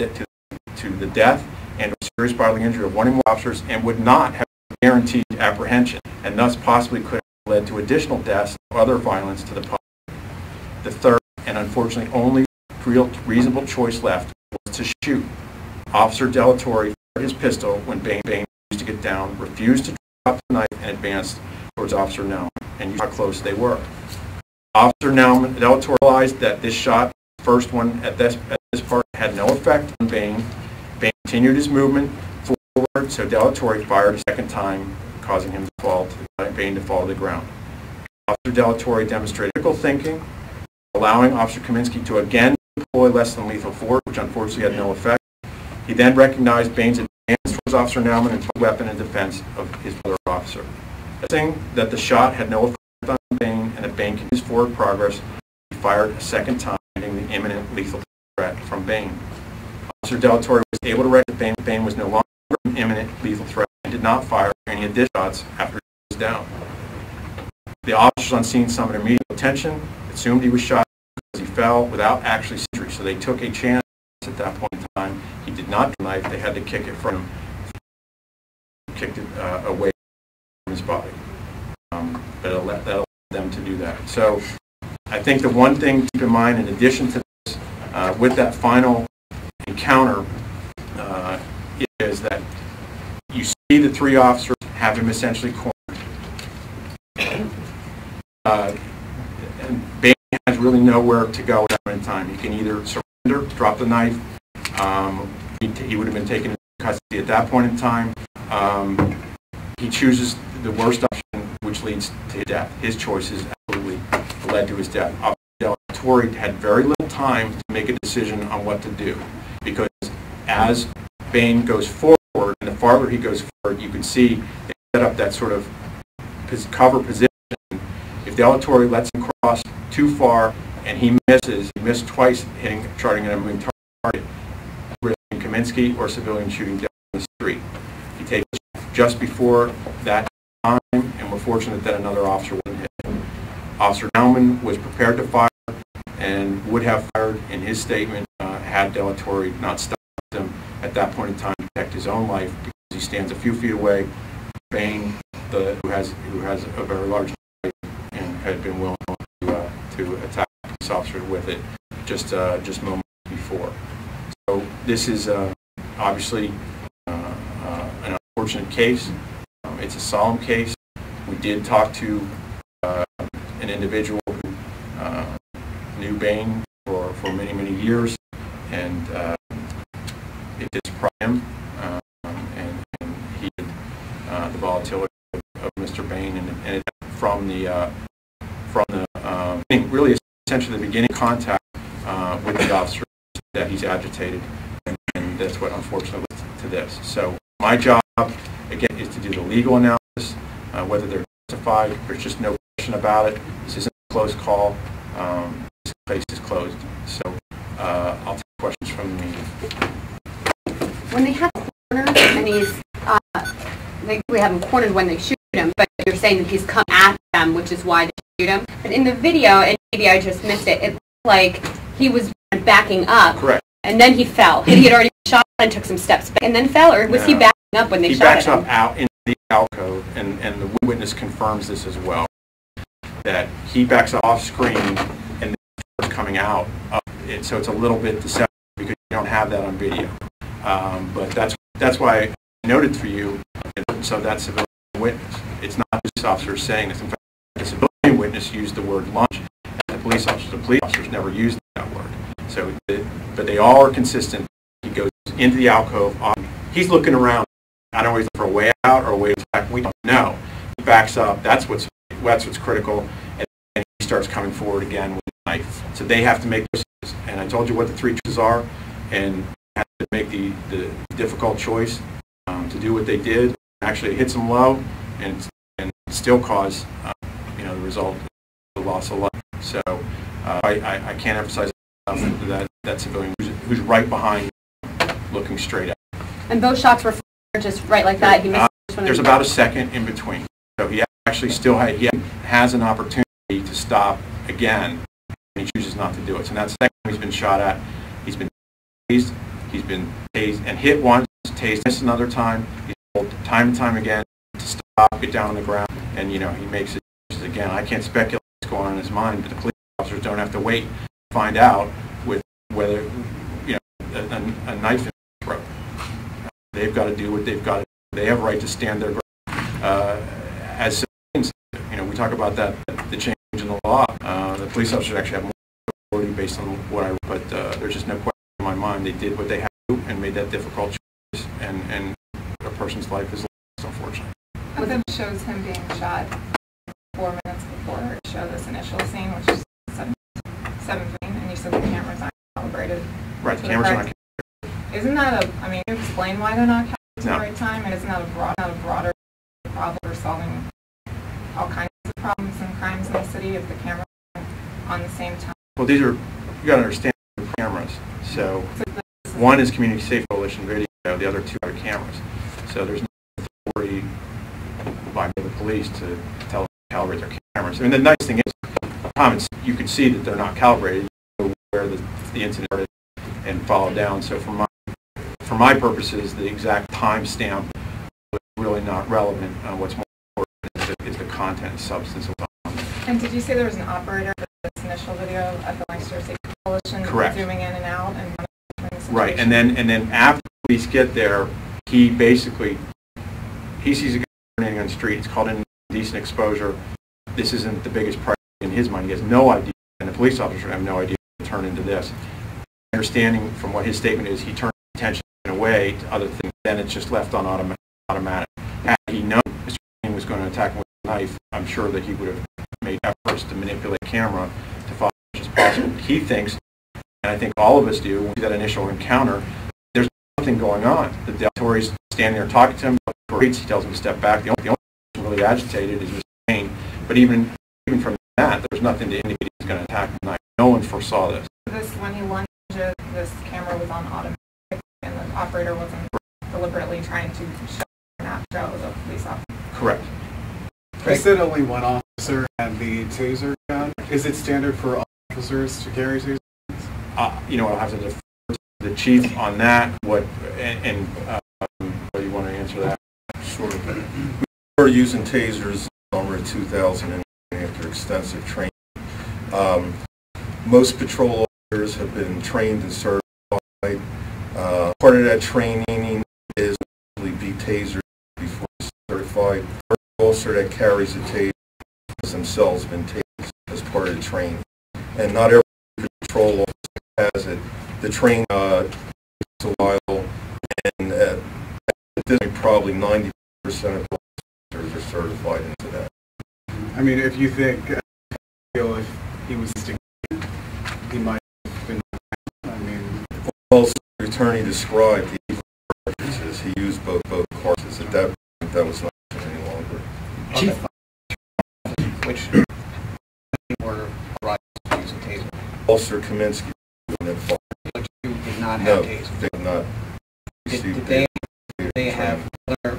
the death and serious bodily injury of one or more officers and would not have guaranteed apprehension, and thus possibly could have led to additional deaths or other violence to the public. The third, and unfortunately only real reasonable choice left, was to shoot. Officer Delatorre fired his pistol when Bain refused to get down, refused to drop the knife, and advanced towards Officer Nauman, and you saw how close they were. Officer Delatorre realized that this shot, the first one at this part, had no effect on Bain. Bain continued his movement forward, so Delatorre fired a second time, causing him to fall Bain to fall to the ground. Officer Delatorre demonstrated critical thinking, allowing Officer Kaminsky to again deploy less than lethal force, which unfortunately had no effect. He then recognized Bain's advance towards Officer Nauman and took a weapon in defense of his other officer. Assuming that the shot had no effect on Bain and that Bain continued his forward progress, he fired a second time, ending the imminent lethal threat from Bain. Officer Delatorre was able to recognize that Bain was no longer an imminent lethal threat and did not fire any additional shots after he was down. The officers on scene summoned immediate attention, assumed he was shot because he fell without actually injury, so they took a chance at that point in time. He did not do the knife, they had to kick it from him, kicked it away from his body. But it allowed them to do that. So I think the one thing to keep in mind in addition to this, with that final encounter, is that you see the three officers have him essentially cornered. And Bain has really nowhere to go at that point in time. He can either surrender, drop the knife. He would have been taken into custody at that point in time. He chooses the worst option, which leads to his death. His choices absolutely led to his death. Delatorre had very little time to make a decision on what to do, because as Bain goes forward, and the farther he goes forward, you can see they set up that sort of cover position. If Delatorre lets him cross too far and he missed twice charting a moving target, risking Kaminsky or civilian shooting down the street. He takes just before that time, and we're fortunate that another officer wasn't hit. Officer Nauman was prepared to fire and would have fired in his statement had Delatorre not stopped him at that point in time to protect his own life, because he stands a few feet away. Bain, who has a very large knife and had been willing to attack this officer with it just moments before. So this is obviously an unfortunate case. It's a solemn case. We did talk to an individual who knew Bain for many years, and it did surprise him, and he had the volatility of Mr. Bain, and from the really essentially the beginning contact with the officer that he's agitated, and that's what unfortunately led to this. So my job again is to do the legal analysis, whether they're justified. There's just no question about it. This isn't a close call. This case is closed. So I'll take questions from the meeting. When they have cornered and he's, we have him cornered when they shoot him, but you're saying that he's come at them, which is why they shoot him. But in the video, and maybe I just missed it, it looked like he was backing up. Correct. And then he fell. He had already shot and took some steps back and then fell, or was he backing up when they shot him? He backs up out into the alcove, and the witness confirms this as well, that he backs off screen and the coming out. So it's a little bit deceptive because you don't have that on video. But that's why I noted for you, so that civilian witness. It's not just officers saying this. In fact, a civilian witness used the word lunge. The police officers never used that word. So, but they all are consistent. He goes into the alcove. He's looking around. I don't know if he's looking for a way out or a way back. We don't know. He backs up. That's what's critical. And he starts coming forward again with a knife. So they have to make choices. And I told you what the three choices are, and have to make the difficult choice to do what they did. Actually, it hits them low, and still cause the result of the loss of life. So I can't emphasize enough that civilian who's right behind, looking straight at. And both shots were just right like that. He missed there's about a second in between, so he actually still has an opportunity to stop again, and he chooses not to do it. So that second he's been shot at, he's been tased, and hit once, tased another time. He's told time and time again to stop, get down on the ground, and he makes it again. I can't speculate what's going on in his mind, but the police officers don't have to wait to find out with whether a knife in his throat. They've got to do what they've got to do. They have a right to stand their ground. As citizens, we talk about that, the change in the law. The police officers actually have more authority based on what I wrote, but there's just no question in my mind. They did what they had to and made that difficult choice, and a person's life is lost, unfortunately. It shows him being shot 4 minutes before it showed this initial scene, which is 7:15, and you said the cameras aren't calibrated. Right, the cameras aren't. Isn't that can you explain why they're not calibrated at the right time? And isn't that a broader problem for solving all kinds of problems and crimes in the city if the cameras aren't on the same time? Well, you got to understand the cameras. So one is Community Safe Coalition video, the other two are cameras. So there's no authority by the police to tell them to calibrate their cameras. And the nice thing is, you can see that they're not calibrated. You know where the incident started and followed down. So for my purposes, the exact time stamp was really not relevant. What's more important is the content and substance of it. And did you say there was an operator for this initial video at the Lancaster Safe Coalition? Correct. Zooming in and out and right, and then after police get there, he sees a guy running on the street. It's called indecent exposure. This isn't the biggest priority in his mind. He has no idea, and the police officer have no idea to turn into this. Understanding from what his statement is, he turned attention away to other things. Then it's just left on automatic. Had he known Mr. King was going to attack him with a knife, I'm sure that he would have made efforts to manipulate the camera to follow as much as possible. He thinks, and I think all of us do, when we see that initial encounter, there's nothing going on. The Deltori's standing there talking to him. He tells him to step back. The only person really agitated is Mr. King. But even from that, there's nothing to indicate he's going to attack him tonight. No one foresaw this. When he lunged, this camera was on automatic, and the operator wasn't deliberately trying to show the police officer. Correct. You said only one officer had the taser gun. Is it standard for all officers to carry tasers? I'll have to defer to the chief on that. What do you want to answer that? Sure. We were using tasers over 2009 after extensive training. Most patrol officers have been trained and certified. Part of that training is to be tasered before certified. The officer that carries a taser has themselves been tased as part of the training. And not every patrol officer has it. The training takes a while, and at this point, probably 90% of officers are certified into that. I mean, if you think, if he was sticking, he might have been. I mean, well, the attorney described the cartridges. He used both cartridges. At that point, that was not any longer. Chief, which were authorized to use a taser? Officer Kaminsky But you did not have no, taser. they did not. Did they have other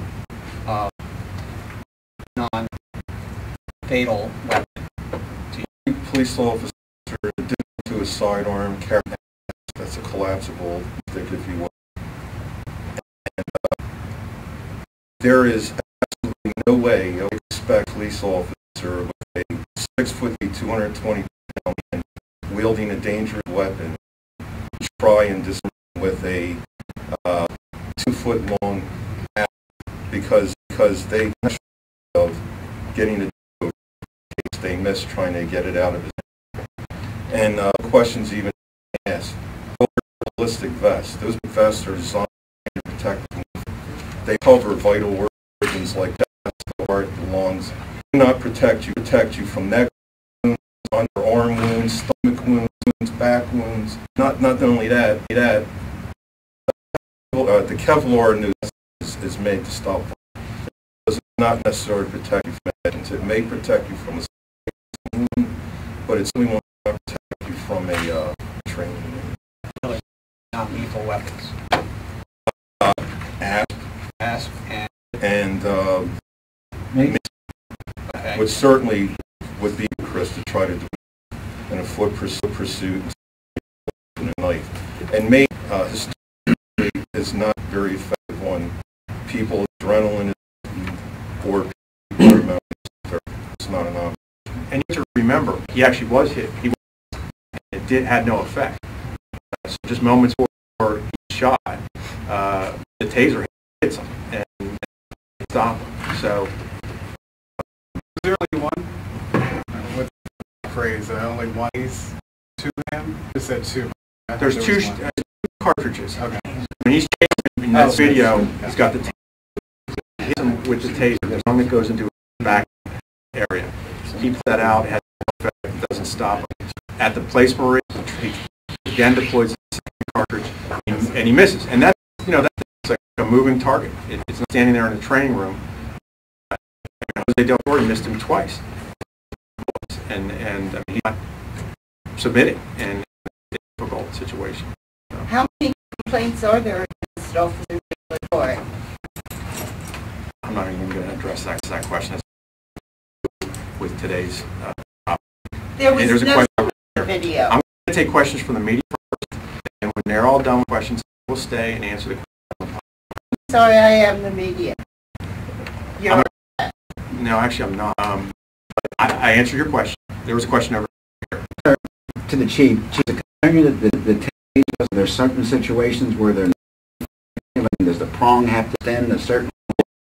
non-fatal weapons? Police officer did to a sidearm carry. That's a collapsible stick, if you will. And, there is absolutely no way I would expect a police officer with a 6'8", 220-pound man wielding a dangerous weapon to try and disarm with a 2-foot-long bat because they of getting the case they missed trying to get it out of his hand. And questions even asked. Ballistic vests. Those vests are designed to protect them. They cover vital organs like the heart, the lungs. Do not protect you from neck wounds, underarm wounds, stomach wounds, back wounds. Not only that, the Kevlar noose is made to stop. It does not necessarily protect you from agents. It may protect you from a wound, but it's only going to protect you from a training wound. Not lethal weapons. Asp and okay. Which certainly would be, Chris, to try to do in a foot pursuit and a knife. And maybe history is not very effective on people. Adrenaline or people. It's not an option. And you have to remember, he actually was hit. It had no effect. So just moments before he shot, the taser hits him and stopped him. So, is there only one? What's the phrase? Only one is to him? You said two. There's two cartridges. Okay. When he's chasing in that video, he's got the taser. Hits him with the taser. There's one that goes into his back area. Keeps that out. It has no effect. It doesn't stop him. At the place where he again deploys the second cartridge, and he misses. And that's, that's like a moving target. It's not standing there in the training room. Jose Del Toro missed him twice, and he's not submitting in a difficult situation. So. How many complaints are there against Officer Del Toro? I'm not even going to address that question with today's topic. There's a question video. I'm going to take questions from the media first, and when they're all done with questions, we'll stay and answer the questions. Sorry, I am the media. No, actually, I'm not. I answered your question. There was a question over here. To the chief, the concern that the tasers, there's certain situations where they're not, does the prong have to stand a certain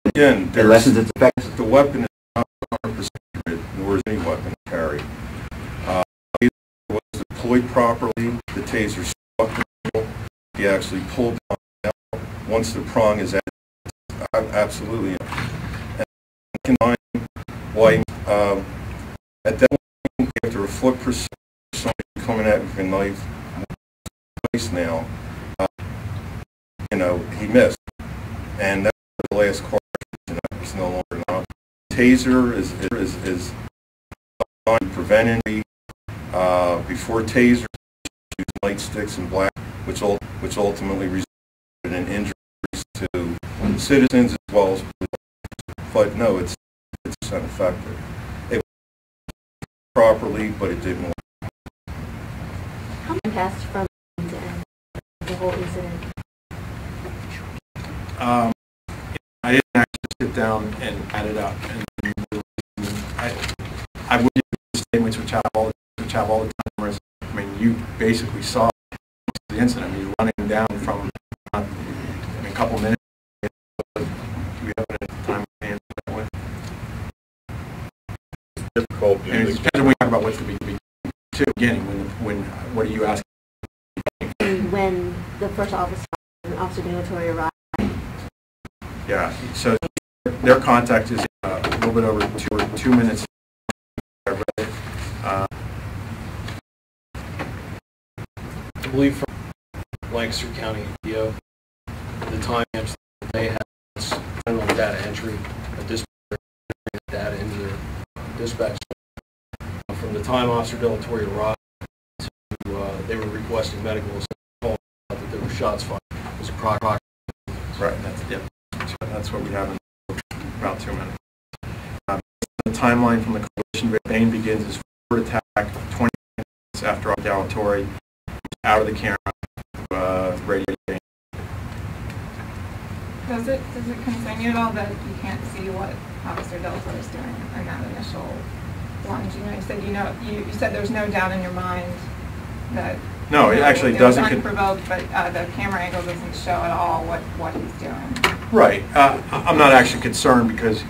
again, the lessons its effects? The weapon is not 100% nor is any weapon carried. It was deployed properly. The taser struck the middle. He actually pulled down. Once the prong is absolutely. And why at that point, after a foot pursuit, somebody coming at with a knife twice now, he missed, and that's the last cartridge. It's no longer an option. Taser is designed to prevent injury. Before taser, use nightsticks and black, which ultimately resulted in injuries to citizens as well as police. But no, it's ineffective. It worked properly, but it didn't work. How long passed from end to end, the whole incident? I didn't actually sit down and add it up. And I would do statements which have all the cameras. I mean, you basically saw the incident. I mean, running down from a couple minutes. Do we have a time to answer that with? Difficult. And it depends when we talk about what's the beginning. What are you asking? When the first officer Del Toro arrived. Yeah. So their contact is a little bit over 2 minutes. I believe from Lancaster County DO, the time they have general data entry, a dispatcher data into their dispatch. From the time Officer Del Toro arrived to they were requesting medical assistance, that there were shots fired. It was approximately. Right. That's what we have in about 2 minutes. The timeline from the collision, Bain begins his forward attack 20 minutes after Del Toro out of the camera, radio. Does it concern you at all that you can't see what Officer Del Toro is doing in that initial lunge? You said there's no doubt in your mind that. No, it actually doesn't. Unprovoked, but the camera angle doesn't show at all what he's doing. Right. I'm not actually concerned because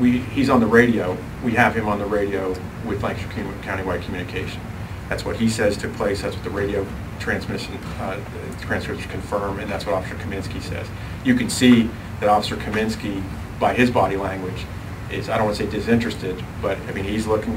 he's on the radio. We have him on the radio with Lancaster Countywide Communication. That's what he says took place. That's what the radio transcripts confirm, and that's what Officer Kaminsky says. You can see that Officer Kaminsky, by his body language, is, I don't want to say disinterested, but I mean, he's looking,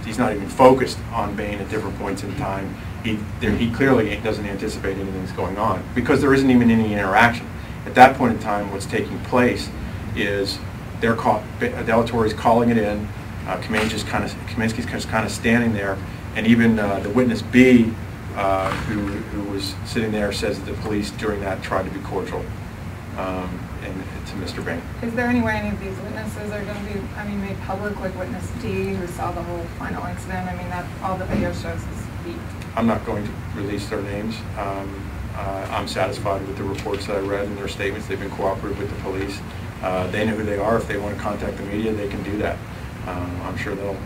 he's not even focused on Bain at different points in time. He clearly doesn't anticipate anything's going on because there isn't even any interaction. At that point in time, what's taking place is Delatorre's calling it in. Kaminsky's just kind of standing there, and even the witness B, who was sitting there, says that the police during that tried to be cordial and to Mr. Bain. Is there any way any of these witnesses are going to be, made public, like witness D, who saw the whole final incident? I mean, that all the video shows is leaked. I'm not going to release their names. I'm satisfied with the reports that I read and their statements. They've been cooperative with the police. They know who they are. If they want to contact the media, they can do that. I'm sure they'll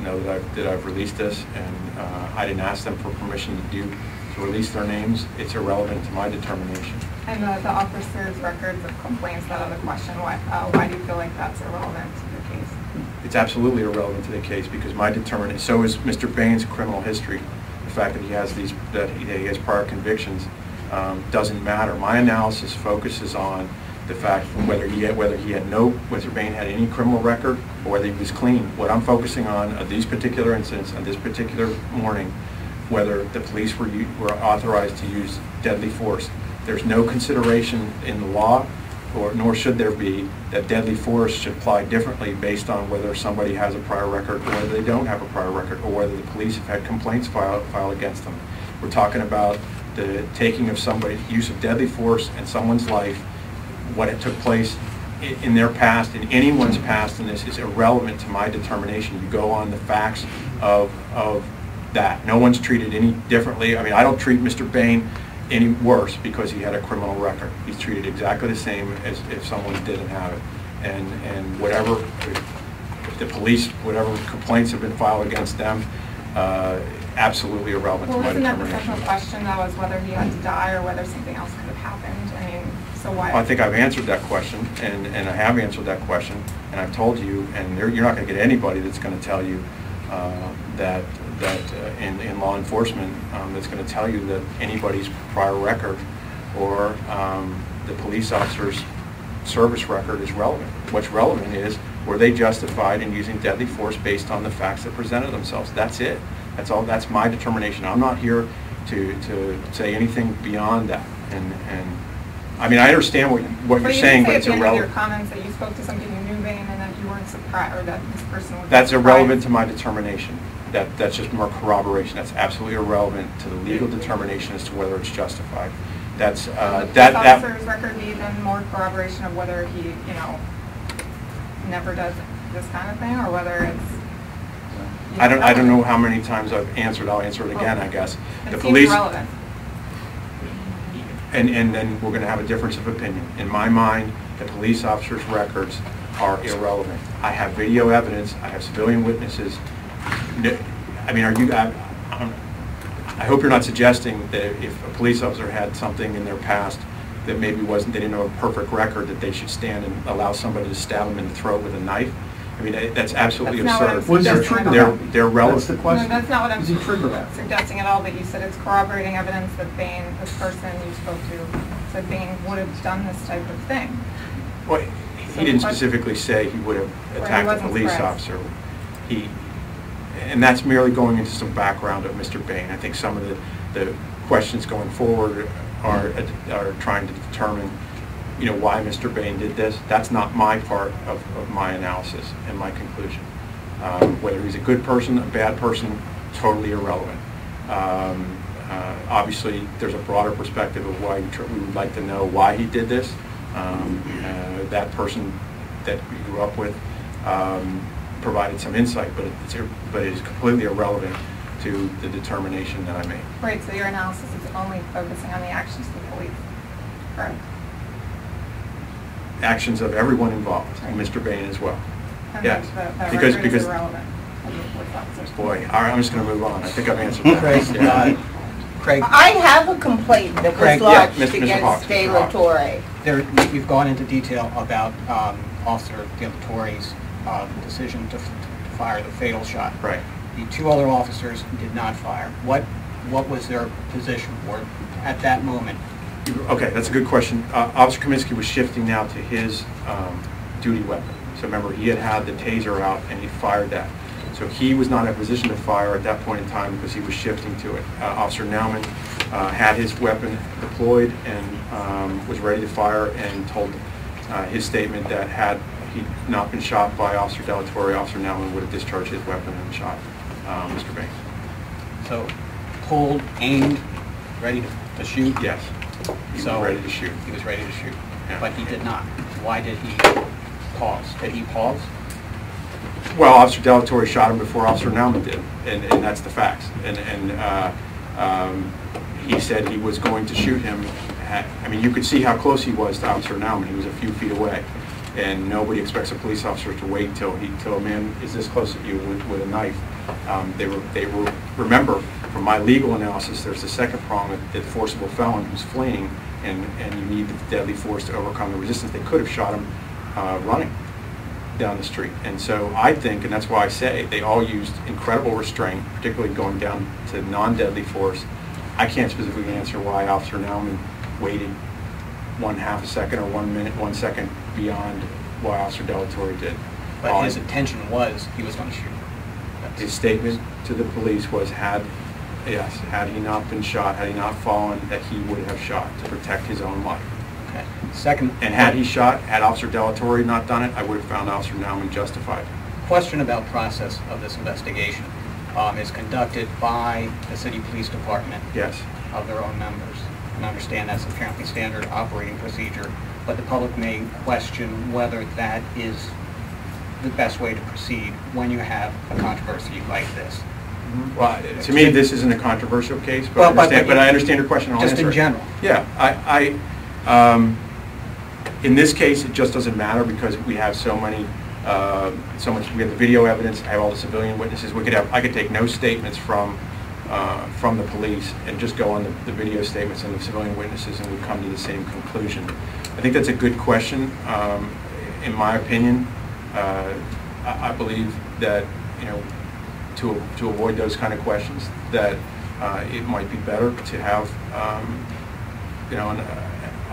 know that I've released this, and I didn't ask them for permission to release their names. It's irrelevant to my determination. And the officer's records of complaints, that other question, why do you feel like that's irrelevant to the case? It's absolutely irrelevant to the case because my determination, so is Mr. Bain's criminal history. The fact that he has prior convictions doesn't matter. My analysis focuses on the fact whether Bain had any criminal record or whether he was clean. What I'm focusing on are these particular incidents on this particular morning, whether the police were authorized to use deadly force. There's no consideration in the law, nor should there be, that deadly force should apply differently based on whether somebody has a prior record or whether they don't have a prior record or whether the police have had complaints filed against them. We're talking about the taking of use of deadly force in someone's life. What it took place in their past, in anyone's past, and this is irrelevant to my determination. You go on the facts of that. No one's treated any differently. I mean, I don't treat Mr. Bain any worse because he had a criminal record. He's treated exactly the same as if someone didn't have it. And whatever, if the police, whatever complaints have been filed against them, absolutely irrelevant to my determination. Well, isn't that the central question, though, is whether he had to die or whether something else could have happened? I mean, so why? I think I've answered that question, and I have answered that question, and I've told you, and you're not going to get anybody that's going to tell you that in law enforcement that's going to tell you that anybody's prior record or the police officer's service record is relevant. What's relevant is, were they justified in using deadly force based on the facts that presented themselves? That's it. That's all. That's my determination. I'm not here to say anything beyond that. And I mean, I understand what you're saying, but it's irrelevant. But you didn't say at the end of your comments that you spoke to somebody who knew Bain and that you weren't surprised, or that this person was That's surprised. irrelevant to my determination. That's just more corroboration. That's absolutely irrelevant to the legal determination as to whether it's justified. That's that officer's record be then more corroboration of whether he, never does this kind of thing, or whether it's. I don't know how many times I've answered. I'll answer it again, I guess. It The seems police. relevant. And then we're going to have a difference of opinion. In my mind, the police officers' records are irrelevant. I have video evidence. I have civilian witnesses. I mean, I hope you're not suggesting that if a police officer had something in their past that maybe they didn't have a perfect record, that they should stand and allow somebody to stab them in the throat with a knife. I mean, that's absolutely absurd. Was there trigger? They're relevant. That's the question. No, that's not what I'm Is he trigger happy? suggesting at all, but you said it's corroborating evidence that Bain, this person you spoke to, said Bain would have done this type of thing. Well, he didn't specifically say he would have attacked a police officer. And that's merely going into some background of Mr. Bain. I think some of the questions going forward are trying to determine, why Mr. Bain did this. That's not my part of my analysis and my conclusion. Whether he's a good person, a bad person, totally irrelevant. Obviously, there's a broader perspective of why we would like to know why he did this. That person that we grew up with provided some insight, but it is completely irrelevant to the determination that I made. Right, so your analysis is only focusing on the actions of the police, correct? Actions of everyone involved, and Mr. Bain as well. And yes, that because is irrelevant. Police officers. Boy, all right, I'm just going to move on. I think I've answered that. Craig, I have a complaint that Craig, was lodged Mr. against Hawks, De Mr. La Hawks. Torre. you've gone into detail about Officer De La Torre's decision to fire the fatal shot. Right. The two other officers did not fire. What was their position for at that moment? Okay, that's a good question. Officer Kaminsky was shifting now to his duty weapon. So remember, he had the taser out and he fired that. So he was not in a position to fire at that point in time because he was shifting to it. Officer Nauman had his weapon deployed and was ready to fire, and told his statement that had he not been shot by Officer Delatorre, Officer Nauman would have discharged his weapon and shot Mr. Banks. So pulled, aimed, ready to shoot? Yes. He was ready to shoot. He was ready to shoot, yeah. But he did not. Why did he pause? Did he pause? Well, Officer Delatorre shot him before Officer Nauman did, and that's the facts. And he said he was going to shoot him. I mean, you could see how close he was to Officer Nauman. He was a few feet away, and nobody expects a police officer to wait till a man is this close at you with a knife. Remember, from my legal analysis, there's the second prong that forcible felon who's fleeing, and you need the deadly force to overcome the resistance. They could have shot him running down the street. And so I think, and that's why I say, they all used incredible restraint, particularly going down to non-deadly force. I can't specifically answer why Officer Nauman waited 1/2 a second or 1 minute, 1 second beyond why Officer Delatorre did. But his intention was he was going to shoot. His statement to the police was, had he not been shot, had he not fallen, that he would have shot to protect his own life. Okay. Second. And had he shot, had Officer Delatorre not done it, I would have found Officer Nauman justified. Question about process of this investigation is conducted by the city police department. Yes. Of their own members. And I understand that's apparently standard operating procedure, but the public may question whether that is the best way to proceed when you have a controversy like this. Well, to me, this isn't a controversial case, but, I understand your question. Just in general. Yeah, in this case, it just doesn't matter because we have so much. We have the video evidence. I have all the civilian witnesses. I could take no statements from the police and just go on the video statements and the civilian witnesses, and we'd come to the same conclusion. I think that's a good question. In my opinion, I believe that to avoid those kind of questions, that it might be better to have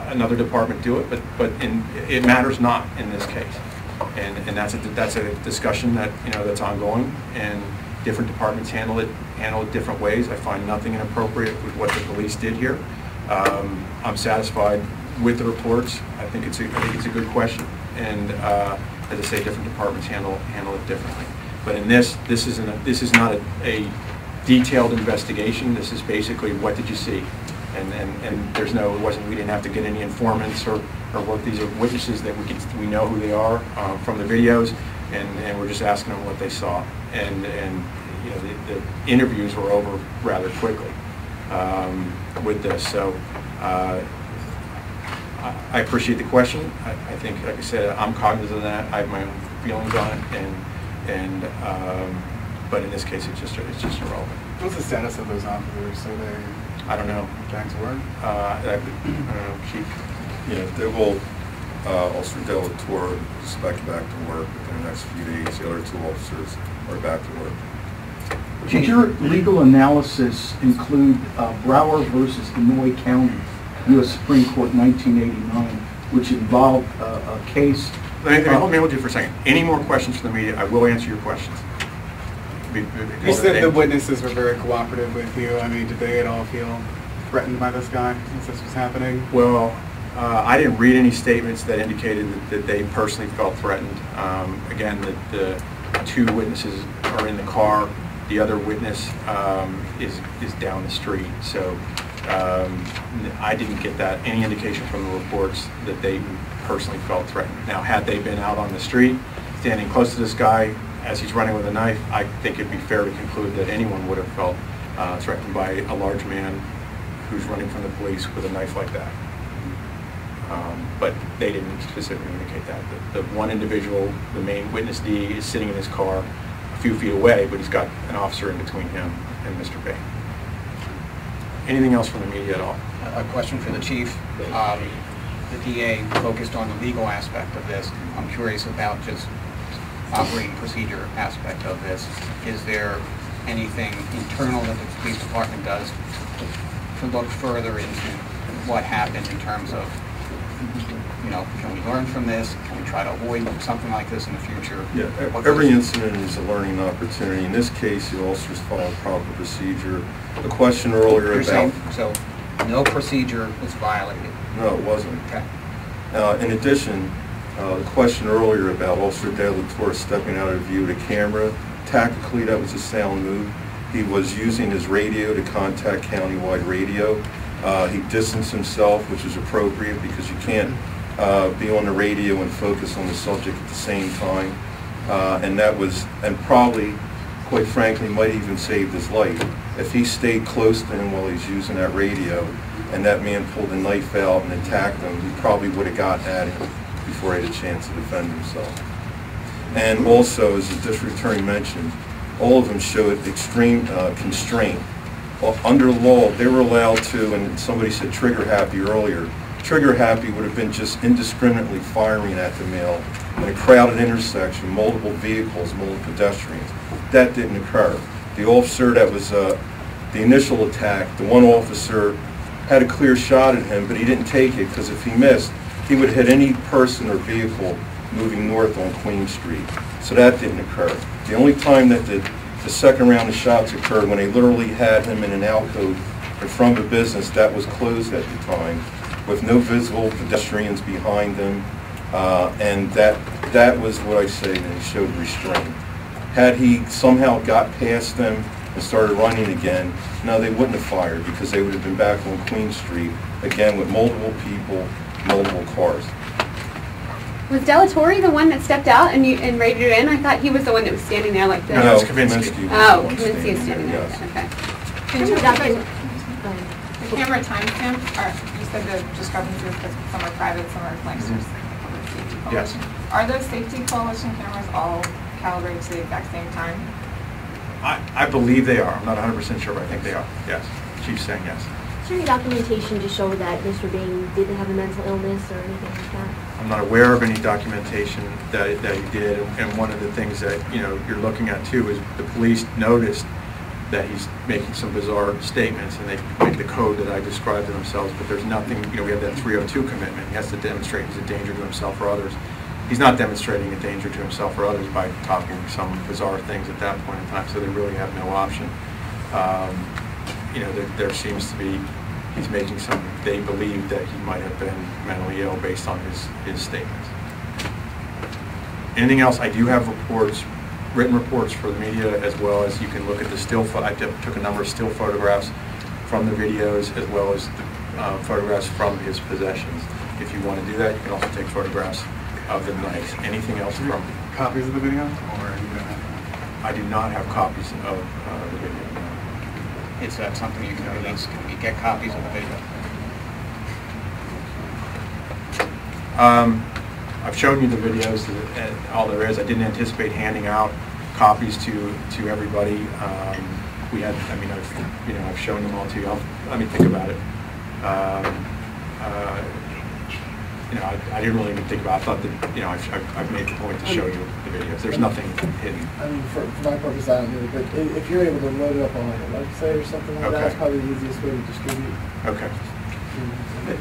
another department do it, but it matters not in this case, and that's a discussion that that's ongoing, and different departments handle it different ways. I find nothing inappropriate with what the police did here. I'm satisfied with the reports. I think it's a good question, and as I say, different departments handle it differently. But in this is not a detailed investigation. This is basically, what did you see? And there's we didn't have to get any informants or work. These are witnesses that we know who they are from the videos, and we're just asking them what they saw. And the interviews were over rather quickly with this. So I appreciate the question. I think, like I said, I'm cognizant of that. I have my own feelings on it, but in this case, it's just irrelevant. What's the status of those officers? Are they? I don't know. Back to work? I don't know, Chief. Yeah, they will. Officer Delatorre is back to work within the next few days. The other two officers are back to work. Did your legal analysis include Brower versus Inouye County, U.S. Supreme Court, 1989, which involved a case? Let me hold you for a second. Any more questions from the media? I will answer your questions. You said the witnesses were very cooperative with you. I mean, did they at all feel threatened by this guy as this was happening? Well, I didn't read any statements that indicated that they personally felt threatened. Again, the two witnesses are in the car. The other witness is down the street. So I didn't get any indication from the reports that they personally felt threatened. Now, had they been out on the street, standing close to this guy as he's running with a knife, I think it'd be fair to conclude that anyone would have felt threatened by a large man who's running from the police with a knife like that. But they didn't specifically indicate that. The one individual, the main witness D, is sitting in his car a few feet away, but he's got an officer in between him and Mr. Bain. Anything else from the media at all? A question for the chief. The DA focused on the legal aspect of this. I'm curious about just operating procedure aspect of this, is there anything internal that the police department does to look further into what happened in terms of, you know, can we learn from this? Can we try to avoid something like this in the future? Yeah, every incident is a learning opportunity. In this case, the officers followed proper procedure. The question earlier You're about... saying, so no procedure was violated? No, it wasn't. Okay. In addition, the question earlier about Officer De La Torre stepping out of view of the camera, tactically that was a sound move. He was using his radio to contact countywide radio. He distanced himself, which is appropriate because you can't be on the radio and focus on the subject at the same time. And probably, quite frankly, might even saved his life. If he stayed close to him while he's using that radio and that man pulled a knife out and attacked him, he probably would have gotten at him before he had a chance to defend himself. And also, as the district attorney mentioned, all of them showed extreme constraint. Well, under law, they were allowed to, and somebody said trigger happy earlier, trigger happy would have been just indiscriminately firing at the male in a crowded intersection, multiple vehicles, multiple pedestrians. That didn't occur. The officer that was the initial attack, the one officer had a clear shot at him, but he didn't take it because if he missed, he would hit any person or vehicle moving north on Queen Street. So that didn't occur. The only time that the second round of shots occurred when they literally had him in an alcove in front of a business that was closed at the time with no visible pedestrians behind him, and that was what I say that he showed restraint. Had he somehow got past them and started running again, no, they wouldn't have fired because they would have been back on Queen Street again with multiple people, multiple cars. Was De La Torre the one that stepped out and raided it in? I thought he was the one that was standing there like this. No, Kaminsky. Oh, Kaminsky is standing there. Yes. Okay. Can you the camera timestamp, you said the discrepancies because some are private, some are Lancaster's Public Safety Coalition. Yes. Are those safety coalition cameras all calibrated to the exact same time? I believe they are. I'm not 100% sure, but I think they are. Yes. Chief's saying yes. Is there any documentation to show that Mr. Bain didn't have a mental illness or anything like that? I'm not aware of any documentation that he did, and one of the things that you're looking at too is the police noticed that he's making some bizarre statements, and they make the code that I described to themselves, but there's nothing. We have that 302 commitment. He has to demonstrate he's a danger to himself or others. He's not demonstrating a danger to himself or others by talking some bizarre things at that point in time, so they really have no option. There seems to be, he's making some, they believe that he might have been mentally ill based on his statements. Anything else? I do have reports, written reports for the media, as well as you can look at the still, I took a number of still photographs from the videos, as well as the photographs from his possessions. If you want to do that, you can also take photographs of the knives. Anything else from? Copies of the video, or you don't have? I do not have copies of the video. No. Is that something you can release? Can you get copies of the video? I've shown you the videos, and all there is. I didn't anticipate handing out copies to everybody. We had, I've shown them all to you. Let me think about it. I didn't really even think about it. I thought that, I've made the point to show you the videos. There's nothing hidden. I mean, for my purpose, I don't need it, but if you're able to load it up on like a website or something like that, that's probably the easiest way to distribute. Okay.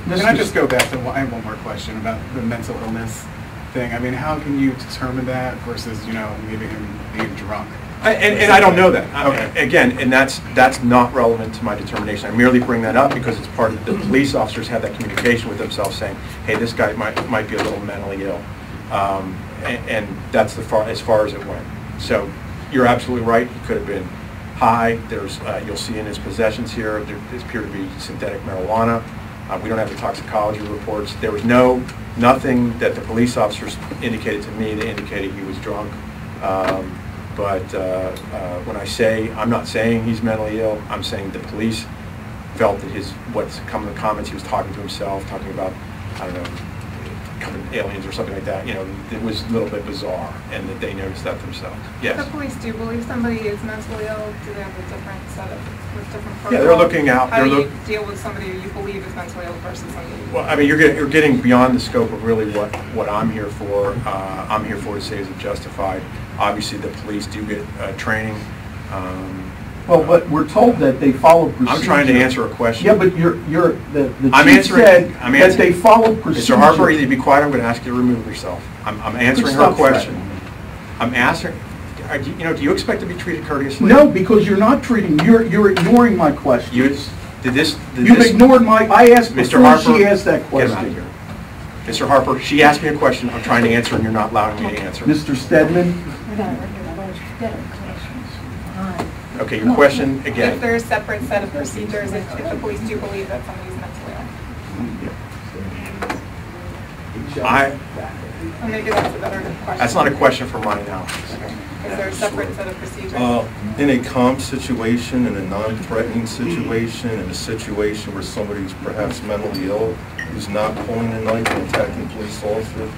Can I just go back to, I have one more question about the mental illness thing. I mean, how can you determine that versus, maybe him being drunk? And I don't know that. Okay. Again, and that's not relevant to my determination. I merely bring that up because it's part of the police officers have that communication with themselves saying, hey, this guy might be a little mentally ill. And that's as far as it went. So you're absolutely right. He could have been high. There's you'll see in his possessions here, there appear to be synthetic marijuana. We don't have the toxicology reports. There was nothing that the police officers indicated to me that indicated he was drunk. But when I say, I'm not saying he's mentally ill, I'm saying the police felt that the comments he was talking to himself, talking about, I don't know, aliens or something like that, it was a little bit bizarre, and that they noticed that themselves. Yes. The police do believe somebody is mentally ill. Do they have a different set of different protocols? Yeah, they're looking out. How do you deal with somebody you believe is mentally ill versus somebody? Well, I mean, you're getting beyond the scope of really what I'm here for. I'm here for to say is it justified. Obviously, the police do get training. Well, but we're told that they follow procedure. I'm trying to answer a question. Yeah, but the chief said that they follow procedure. Mr. Harper, you be quiet. I'm going to ask you to remove yourself. I'm answering her question. I'm answering. Do you expect to be treated courteously? No, because you're not treating. You're ignoring my question. You've ignored my. I asked Mr. before Harper, she asked that question. Get out of here. Mr. Harper, she asked me a question. I'm trying to answer, and you're not allowing me to answer. Mr. Stedman. Okay, your question again. If there's a separate set of procedures, if the police do believe that somebody's mentally ill. Well, maybe that's a better question. That's not a question for my analysis. Is there a separate set of procedures? In a calm situation, in a non-threatening situation, in a situation where somebody's perhaps mentally ill, who's not pulling a knife and attacking a police officer,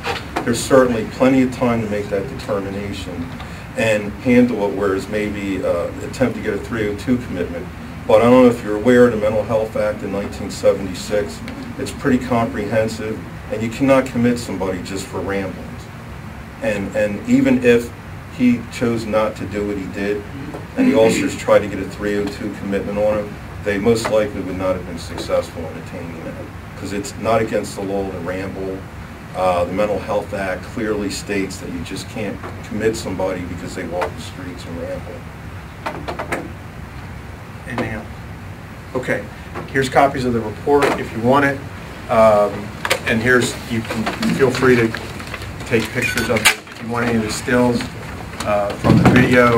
there's certainly plenty of time to make that determination and handle it, whereas maybe attempt to get a 302 commitment. But I don't know if you're aware of the Mental Health Act in 1976. It's pretty comprehensive, and you cannot commit somebody just for ramblings. And even if he chose not to do what he did, and the officers tried to get a 302 commitment on him, they most likely would not have been successful in attaining that, because it's not against the law to ramble. The Mental Health Act clearly states that you just can't commit somebody because they walk the streets and ramble. Anything else? Okay. Here's copies of the report if you want it. And you can feel free to take pictures of it if you want any of the stills from the video.